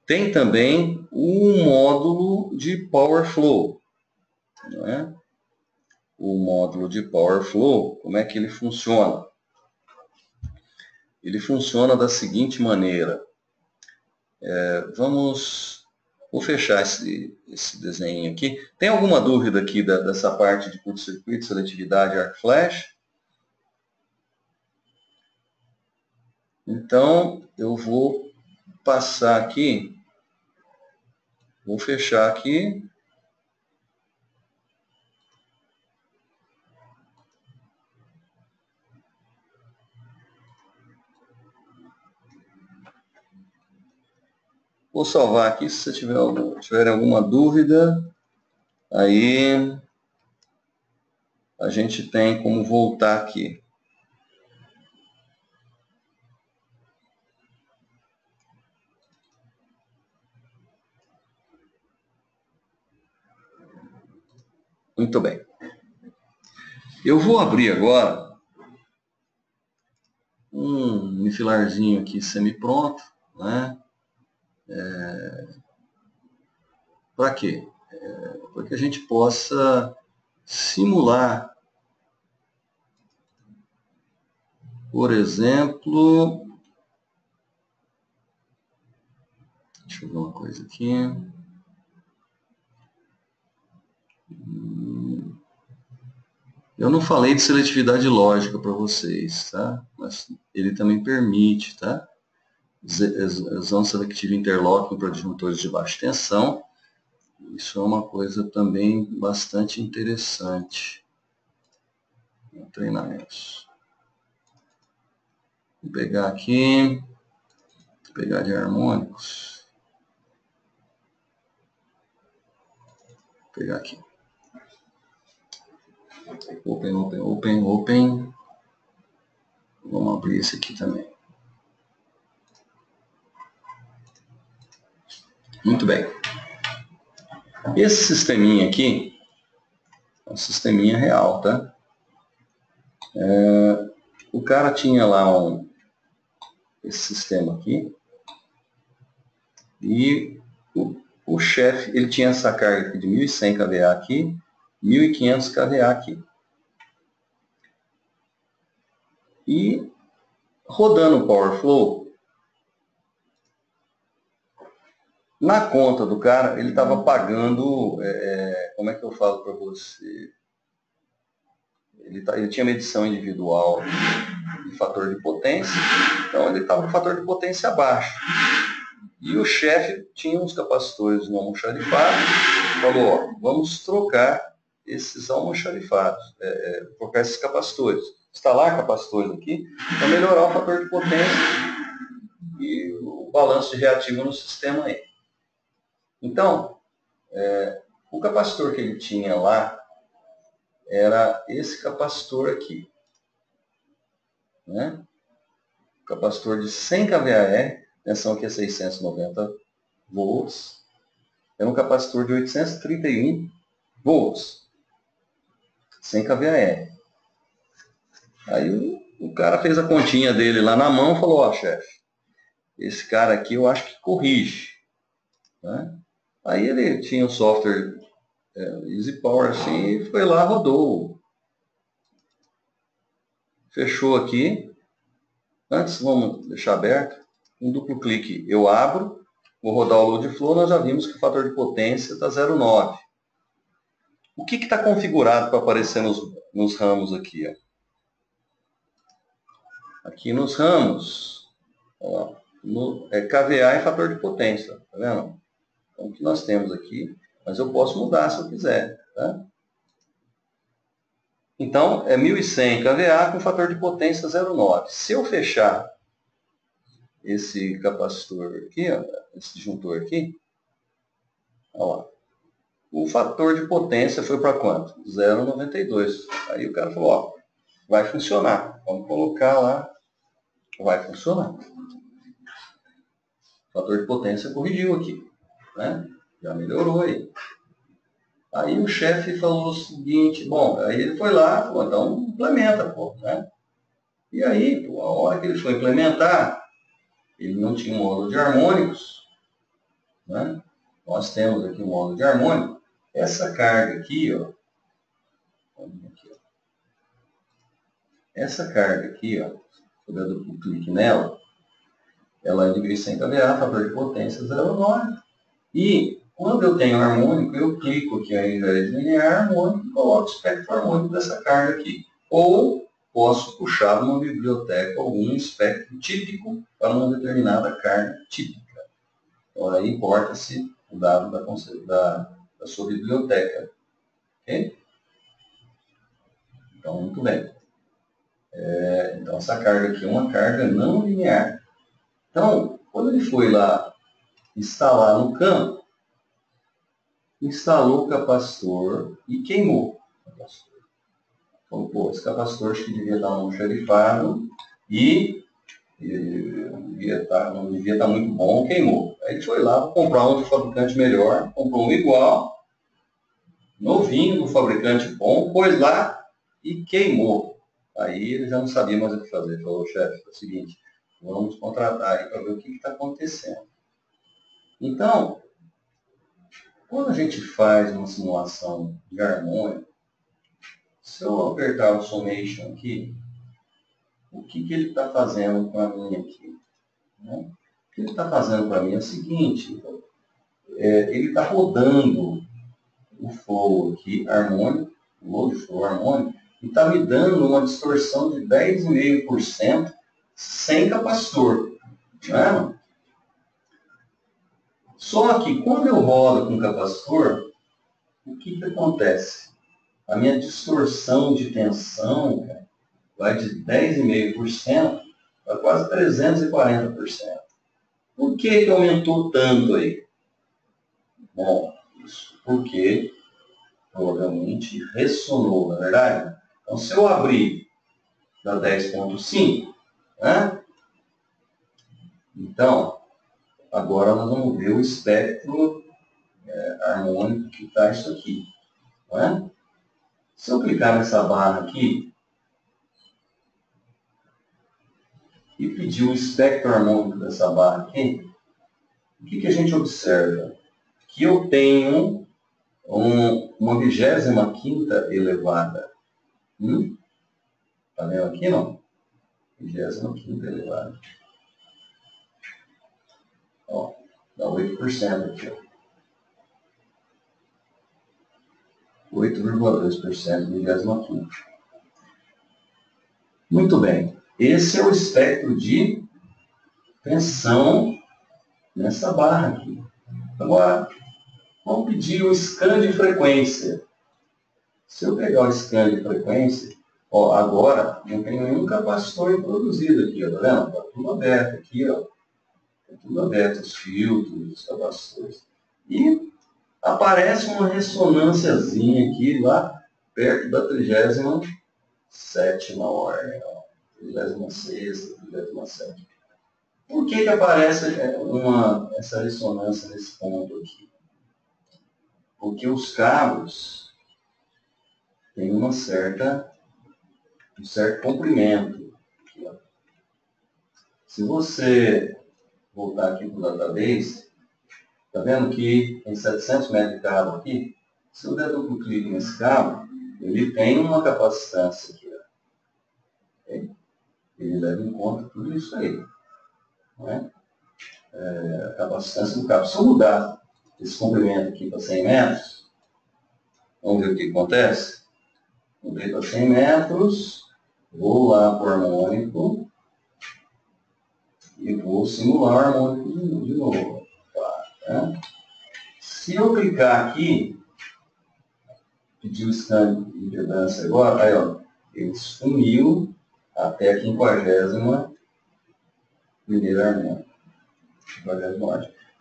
[SPEAKER 1] Tem também o módulo de Power Flow. Não é? O módulo de Power Flow, como é que ele funciona? Ele funciona da seguinte maneira. Vou fechar esse desenho aqui. Tem alguma dúvida aqui dessa parte de curto-circuito, seletividade, arco flash? Então, eu vou passar aqui, vou fechar aqui. Vou salvar aqui, se você tiver alguma dúvida, aí a gente tem como voltar aqui. Muito bem. Eu vou abrir agora um enfilarzinho aqui semi-pronto, né? Para quê? Para que a gente possa simular, por exemplo, deixa eu ver uma coisa aqui. Eu não falei de seletividade lógica para vocês, tá? Mas ele também permite, tá? Exame selectivo interlocking para disjuntores de baixa tensão. Isso é uma coisa também bastante interessante. Treinamentos. Vou pegar aqui, pegar de harmônicos. Vou pegar aqui. Open. Vamos abrir esse aqui também. Muito bem. Esse sisteminha aqui é um sisteminha real, tá? O cara tinha lá esse sistema aqui e o chefe, ele tinha essa carga aqui de 1.100 kVA aqui, 1.500 kVA aqui. E rodando o Power Flow, na conta do cara, ele estava pagando, como é que eu falo para você? Ele tinha medição individual de fator de potência, então ele estava com fator de potência abaixo. E o chefe tinha uns capacitores no almoxarifado, falou, ó, vamos trocar esses almoxarifados, trocar esses capacitores. Instalar capacitores aqui para melhorar o fator de potência e o balanço de reativo no sistema aí. Então, o capacitor que ele tinha lá era esse capacitor aqui. Né? O capacitor de 100 kVAr, tensão aqui é 690 volts, era um capacitor de 831 volts, 100 kVAr. Aí o cara fez a continha dele lá na mão e falou, ó, chefe, esse cara aqui eu acho que corrige. Né? Aí ele tinha um software Easy Power assim, e foi lá, rodou. Fechou aqui. Antes, vamos deixar aberto. Um duplo clique eu abro, vou rodar o load flow, nós já vimos que o fator de potência está 0,9. O que está configurado para aparecer nos ramos aqui? Ó? Aqui nos ramos, ó, é KVA e fator de potência, tá vendo? Então, o que nós temos aqui, mas eu posso mudar se eu quiser, tá? Então, é 1100 kVA com fator de potência 0,9. Se eu fechar esse capacitor aqui, ó, esse disjuntor aqui, ó lá, o fator de potência foi para quanto? 0,92. Aí o cara falou, ó, vai funcionar. Vamos colocar lá, vai funcionar. O fator de potência corrigiu aqui, né? Já melhorou aí. Aí o chefe falou o seguinte, bom, aí ele foi lá, falou, então implementa, pô, né? E aí, pô, a hora que ele foi implementar, ele não tinha um módulo de harmônicos, né? Nós temos aqui um módulo de harmônico. Essa carga aqui, ó, essa carga aqui, ó, se eu der duplo clique nela, ela é de 1.100 kVA, fator de potência 0,9. E quando eu tenho harmônico, eu clico aqui ao invés de linear harmônico e coloco o espectro harmônico dessa carga aqui. Ou posso puxar de uma biblioteca algum espectro típico para uma determinada carga típica. Então aí importa-se o dado da sua biblioteca. Ok? Então, muito bem. Então, essa carga aqui é uma carga não linear. Então, quando ele foi lá instalar no campo, instalou o capacitor e queimou o capacitor. Então, pô, esse capacitor acho que devia estar um xerifado e não devia estar muito bom, queimou. Aí ele foi lá para comprar um de fabricante melhor, comprou um igual, novinho do fabricante bom, pôs lá e queimou. Aí ele já não sabia mais o que fazer. Ele falou, chefe, é o seguinte, vamos contratar aí para ver o que está acontecendo. Então, quando a gente faz uma simulação de harmônico, se eu apertar o summation aqui, o que ele está fazendo para mim aqui? Né? O que ele está fazendo para mim é o seguinte, ele está rodando o flow aqui harmônico, o load flow harmônico, e está me dando uma distorção de 10,5% sem capacitor. Né? Só que quando eu rodo com capacitor, o que acontece? A minha distorção de tensão, cara, vai de 10,5% para quase 340%. Por que aumentou tanto aí? Bom, isso porque provavelmente ressonou, na verdade. Então, se eu abrir da 10,5, né? Então, agora nós vamos ver o espectro harmônico que está isso aqui. Né? Se eu clicar nessa barra aqui e pedir o espectro harmônico dessa barra aqui, o que a gente observa? Que eu tenho uma 25ª elevada. Está vendo aqui, não? 25ª elevada. Ó, dá 8% aqui, ó. 8,2% de 25ª. Muito bem. Esse é o espectro de tensão nessa barra aqui. Agora, vamos pedir o scan de frequência. Se eu pegar o scan de frequência, ó, agora não tem nenhum capacitor introduzido aqui, ó, tá vendo? Está tudo aberto aqui, ó. Está tudo aberto, os filtros, os capacitores. E aparece uma ressonânciazinha aqui, lá perto da 37ª ordem, ó. 36ª, 37ª. Por que aparece essa ressonância nesse ponto aqui? Porque os cabos têm um certo comprimento. Aqui, ó. Se você voltar aqui para o database, está vendo que tem 700 metros de cabo aqui? Se eu der duplo clique nesse cabo, ele tem uma capacitância aqui. Ó. Okay? ele leva em conta tudo isso aí. Né? A capacitância do cabo. Se eu mudar esse comprimento aqui para 100 metros, vamos ver o que acontece? Mudei para 100 metros, vou lá para o harmônico e vou simular o harmônico de novo. Tá? Se eu clicar aqui, pedir o scan de impedância agora, aí ó, ele sumiu até a 50ª primeira harmônica.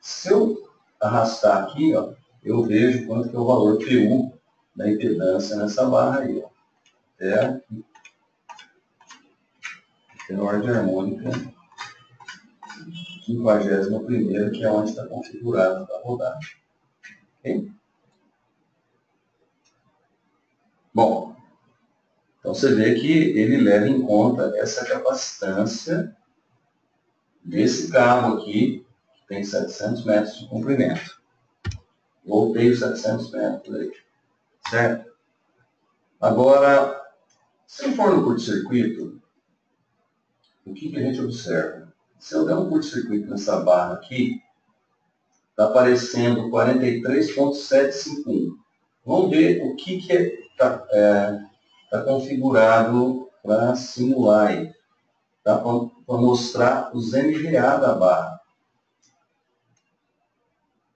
[SPEAKER 1] Se eu arrastar aqui, ó, eu vejo quanto que é o valor PU da impedância nessa barra aí, ó. Até aqui. Tem a ordem harmônica 51ª, que é onde está configurado para rodar. Ok? Bom, então você vê que ele leva em conta essa capacitância desse cabo aqui, que tem 700 metros de comprimento. Voltei os 700 metros aí, certo? Agora, se for no curto-circuito, o que a gente observa? Se eu der um curto-circuito nessa barra aqui, está aparecendo 43.751. Vamos ver o que está configurado para simular aí. Tá? Para mostrar os MVA da barra.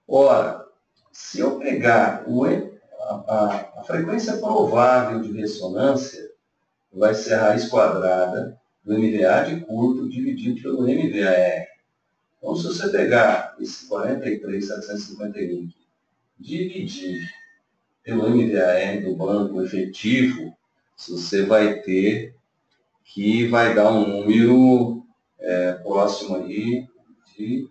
[SPEAKER 1] Ora, se eu pegar a frequência provável de ressonância, vai ser a raiz quadrada do MVA de curto dividido pelo MVAR. Então, se você pegar esse 43.751, dividir pelo MVAR do banco efetivo, você vai ter que vai dar um número próximo aí de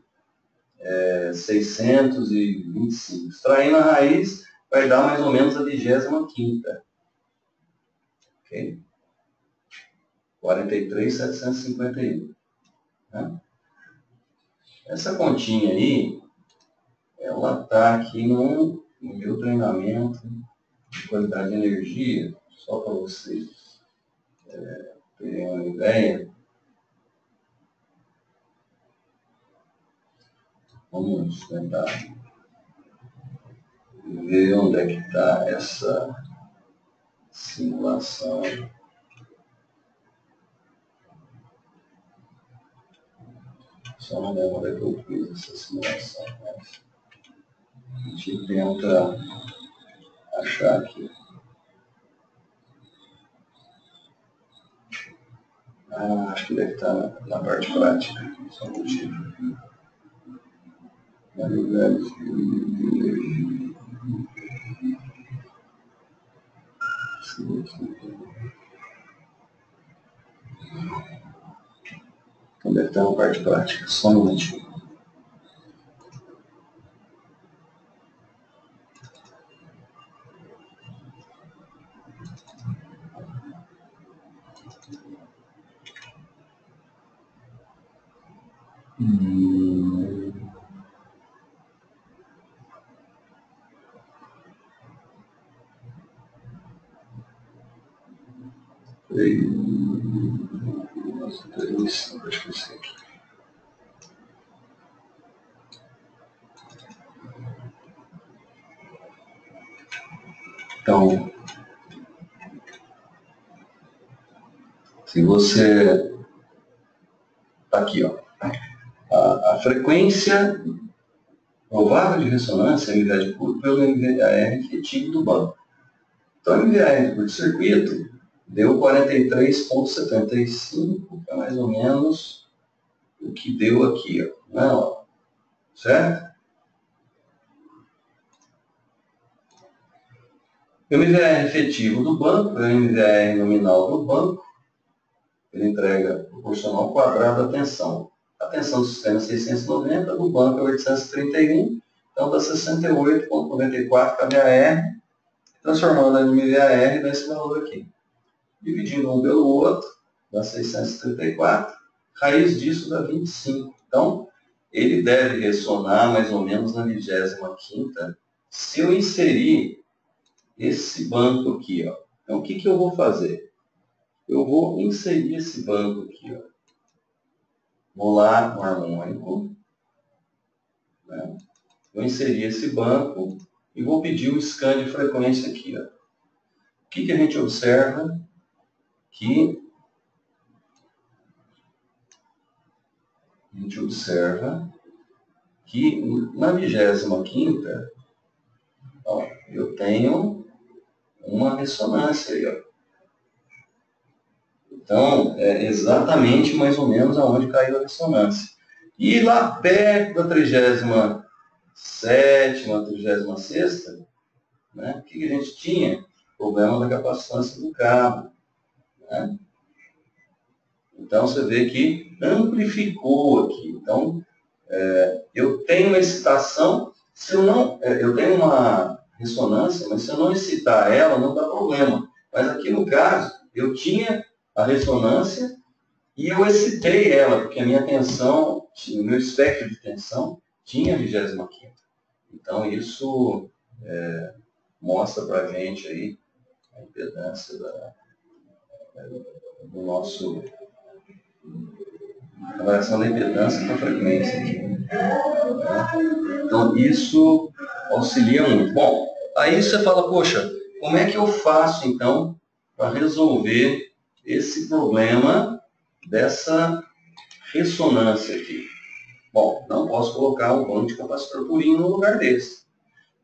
[SPEAKER 1] 625. Extraindo a raiz, vai dar mais ou menos a 25ª. Ok? 43.751. Né? Essa continha aí, ela está aqui no meu treinamento de qualidade de energia, só para vocês terem uma ideia. Vamos tentar ver onde é que está essa simulação. Só não lembro onde é que eu fiz essa simulação, mas a gente tenta achar aqui. Acho que deve estar na parte prática. Só um motivo. Qualidade de energia. Então deve estar na parte prática. Só um momentinho. Nossa, transmissão, acho que isso aqui. Então, se você está aqui, ó, a frequência provável de ressonância é MVA de curto pelo MVAR efetivo do banco. Então, o MVAR de curto-circuito deu 43.75, que é mais ou menos o que deu aqui, ó, né? Certo? O MVAR efetivo do banco é o MVAR nominal do banco. Ele entrega proporcional ao quadrado da tensão. A tensão do sistema é 690, do banco é 831, então dá 68,94 kVAR, transformando em MVAR nesse valor aqui. Dividindo um pelo outro, dá 634, raiz disso dá 25. Então, ele deve ressonar mais ou menos na 25ª, se eu inserir esse banco aqui. Ó. Então, o que eu vou fazer? eu vou inserir esse banco aqui, ó. Vou lá no harmônico, né? Vou inserir esse banco e vou pedir o scan de frequência aqui, ó. O que a gente observa? Que a gente observa que na 25ª, ó, eu tenho uma ressonância aí, ó. Então, é exatamente mais ou menos aonde caiu a ressonância. E lá perto da 37ª, 36ª, né, o que a gente tinha? Problema da capacitância do cabo, né? Então, você vê que amplificou aqui. Então, eu tenho uma excitação, se eu não, eu tenho uma ressonância, mas se eu não excitar ela, não dá problema. Mas aqui no caso, eu tinha a ressonância e eu excitei ela, porque a minha tensão, o meu espectro de tensão tinha a 25ª. Então, isso mostra para a gente aí a impedância do nosso... a variação da impedância com a frequência aqui. Então, isso auxilia muito. Bom, aí você fala, poxa, como é que eu faço, então, para resolver esse problema dessa ressonância aqui? Bom, não posso colocar um banco de capacitor purinho no lugar desse.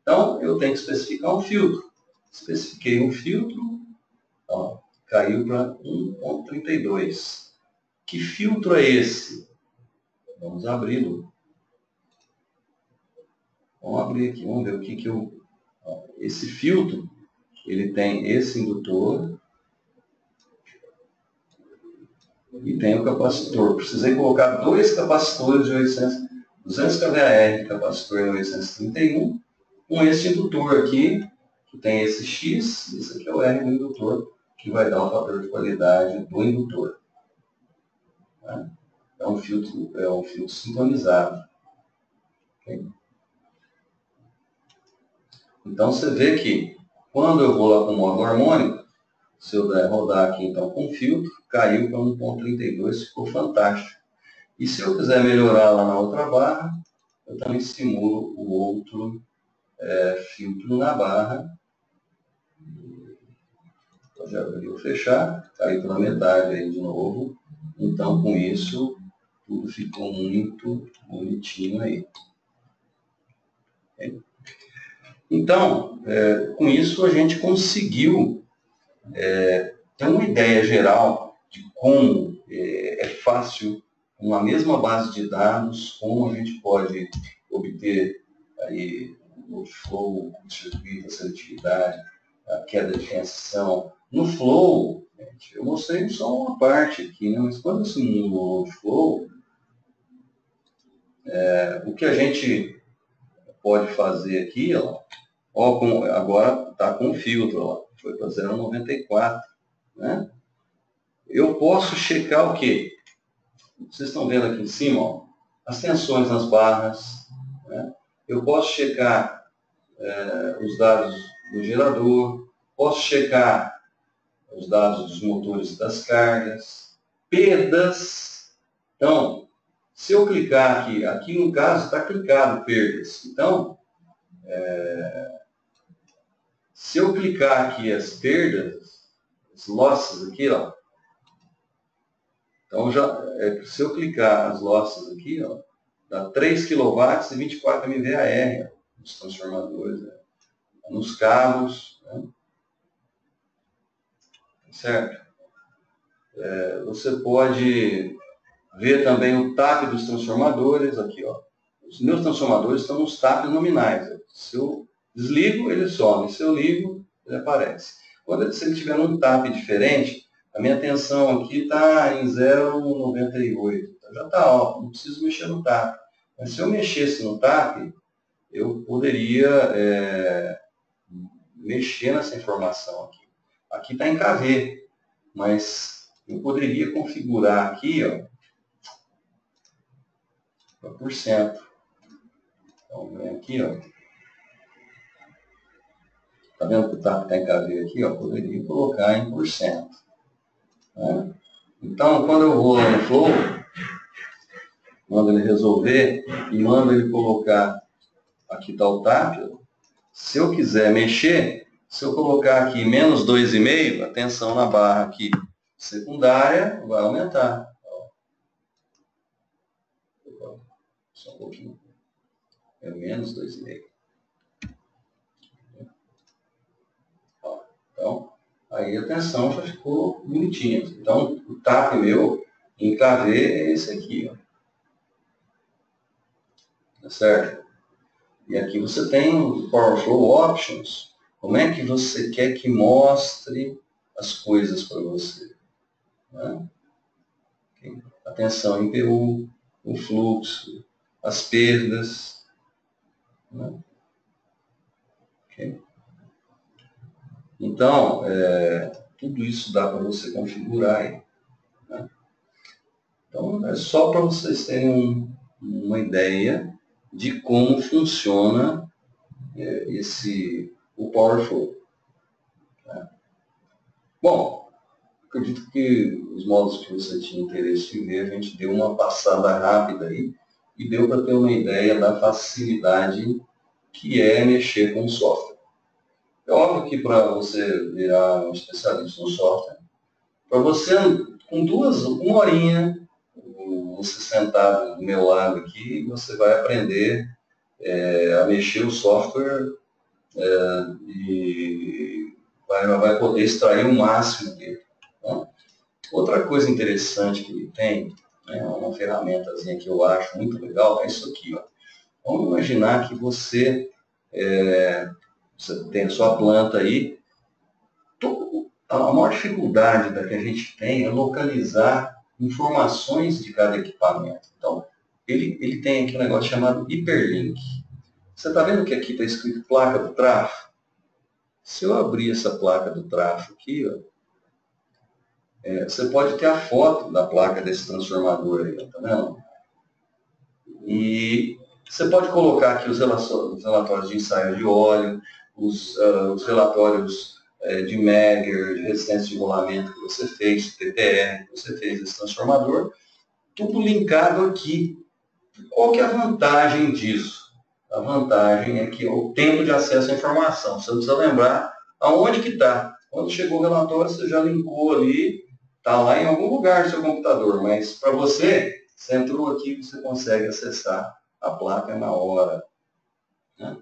[SPEAKER 1] Então, eu tenho que especificar um filtro. Especifiquei um filtro, ó, caiu para 1.32. Que filtro é esse? Vamos abri-lo. Vamos abrir aqui, vamos ver o que eu... Esse filtro, ele tem esse indutor e tem o capacitor. Precisei colocar dois capacitores de 200 kVAr de capacitor em 831, com esse indutor aqui, que tem esse X, esse aqui é o R do indutor, que vai dar o fator de qualidade do indutor. Tá? É um filtro sintonizado. Okay? Então, você vê que, quando eu vou lá com o módulo harmônico, se eu der rodar aqui, então, com filtro, caiu para 1.32, ficou fantástico. E se eu quiser melhorar lá na outra barra, eu também simulo o outro filtro na barra. Eu já vou fechar, caiu pela metade aí de novo. Então, com isso, tudo ficou muito bonitinho aí. Okay? Então, com isso a gente conseguiu ter uma ideia geral de como é fácil, com a mesma base de dados, como a gente pode obter aí o flow, o circuito, a seletividade, a queda de reação. No flow, gente, eu mostrei só uma parte aqui, né? Mas quando eu simulo o flow, o que a gente pode fazer aqui, ó, agora está com filtro, ó, foi para 0,94, né? Eu posso checar o quê? Vocês estão vendo aqui em cima, ó, as tensões nas barras, né? Eu posso checar os dados do gerador, posso checar os dados dos motores e das cargas, perdas. Então, se eu clicar aqui no caso está clicado perdas. Então, se eu clicar aqui as perdas, as losses aqui, ó, então se eu clicar as losses aqui, ó, dá 3 kW e 24 mVAr nos transformadores, né, nos cabos, né, certo? Você pode ver também o TAP dos transformadores aqui, ó. Os meus transformadores estão nos TAP nominais. Se eu desligo, ele some. Se eu ligo, ele aparece. Se ele tiver um TAP diferente, a minha tensão aqui está em 0,98. Já está alto, não preciso mexer no TAP. Mas se eu mexesse no TAP, eu poderia mexer nessa informação aqui. Aqui está em kV, mas eu poderia configurar aqui, ó, para %. Então, vem aqui, ó. Tá vendo que o TAP está em kV aqui, ó? Poderia colocar em %. Né? Então, quando eu vou lá no Flow, mando ele resolver e mando ele colocar, aqui está o TAP, se eu quiser mexer, se eu colocar aqui menos 2,5, a tensão na barra aqui secundária vai aumentar. Só um pouquinho. É menos 2,5. Então, aí a tensão já ficou bonitinha. Então, o TAP meu em KV é esse aqui, ó. Tá certo? E aqui você tem o Power Flow Options. Como é que você quer que mostre as coisas para você? Né? A tensão em PU, o fluxo, as perdas. Né? Okay? Então, tudo isso dá para você configurar aí. Né? Então, é só para vocês terem uma ideia de como funciona o Power Flow. Né? Bom, acredito que os módulos que você tinha interesse em ver, a gente deu uma passada rápida aí e deu para ter uma ideia da facilidade que é mexer com o software. É óbvio que para você virar um especialista no software, para você, com uma horinha, você sentado do meu lado aqui, você vai aprender a mexer o software e vai poder extrair o máximo dele. Né? Outra coisa interessante que ele tem, né, uma ferramentazinha que eu acho muito legal, é isso aqui. Ó. Vamos imaginar que você tem a sua planta aí. A maior dificuldade da que a gente tem é localizar informações de cada equipamento. Então, ele tem aqui um negócio chamado hiperlink. Você está vendo que aqui está escrito placa do trafo? Se eu abrir essa placa do trafo aqui, ó, você pode ter a foto da placa desse transformador aí, tá vendo? E você pode colocar aqui os relatórios de ensaio de óleo, os relatórios de Megger, de resistência de rolamento que você fez, TTR que você fez desse transformador, tudo linkado aqui. Qual que é a vantagem disso? A vantagem é que é o tempo de acesso à informação. Você precisa lembrar aonde que está. Quando chegou o relatório, você já linkou ali, está lá em algum lugar do seu computador, mas para você entrou aqui, você consegue acessar a placa na hora. Né?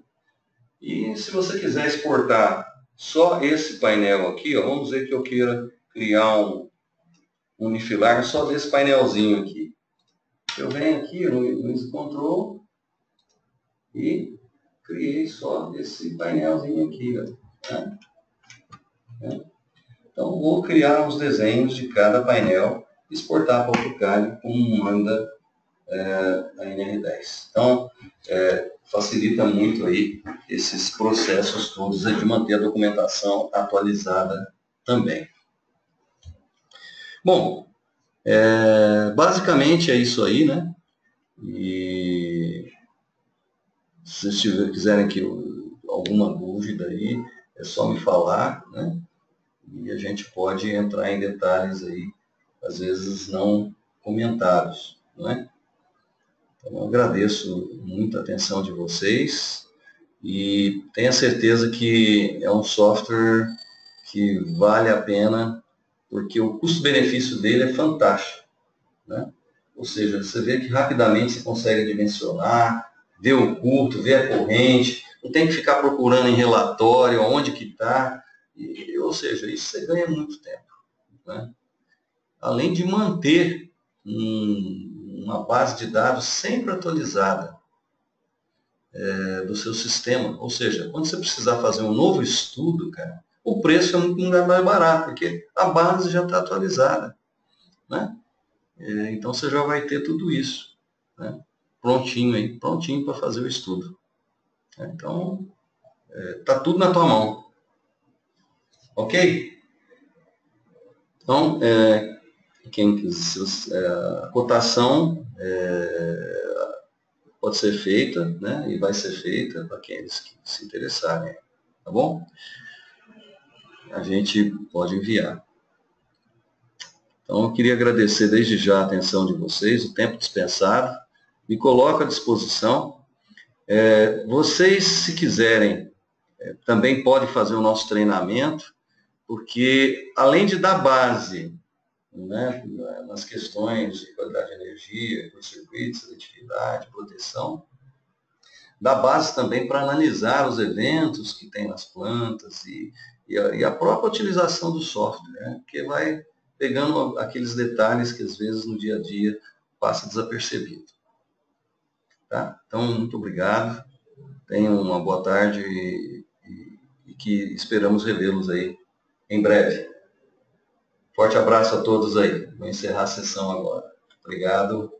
[SPEAKER 1] E se você quiser exportar só esse painel aqui, ó, vamos dizer que eu queira criar um unifilar só desse painelzinho aqui. Eu venho aqui no Easy Control e criei só esse painelzinho aqui. Ó, né? Então, vou criar os desenhos de cada painel e exportar para o AutoCAD como manda a NR10. Então, facilita muito aí esses processos todos de manter a documentação atualizada também. Bom, basicamente é isso aí, né? E se vocês quiserem alguma dúvida aí, é só me falar, né? E a gente pode entrar em detalhes aí, às vezes não comentados, não é? Então, eu agradeço muito a atenção de vocês e tenha certeza que é um software que vale a pena, porque o custo-benefício dele é fantástico, né? Ou seja, você vê que rapidamente você consegue dimensionar, ver o curto, ver a corrente, não tem que ficar procurando em relatório onde que está, ou seja, isso você ganha muito tempo. Né? Além de manter uma base de dados sempre atualizada do seu sistema. Ou seja, quando você precisar fazer um novo estudo, cara, o preço é muito mais barato, porque a base já está atualizada. Né? Então você já vai ter tudo isso, né? Prontinho para fazer o estudo. Então, está tudo na tua mão. Ok? Então, a cotação pode ser feita, né? E vai ser feita para aqueles que se interessarem. Tá bom? A gente pode enviar. Então, eu queria agradecer desde já a atenção de vocês, o tempo dispensado, me coloco à disposição. Vocês, se quiserem, também podem fazer o nosso treinamento, porque além de dar base, né, nas questões de qualidade de energia, curto-circuito, seletividade, proteção, dá base também para analisar os eventos que tem nas plantas e a própria utilização do software, né, que vai pegando aqueles detalhes que às vezes no dia a dia passa desapercebido. Tá? Então, muito obrigado, tenham uma boa tarde e que esperamos revê-los aí em breve. Forte abraço a todos aí. Vou encerrar a sessão agora. Obrigado.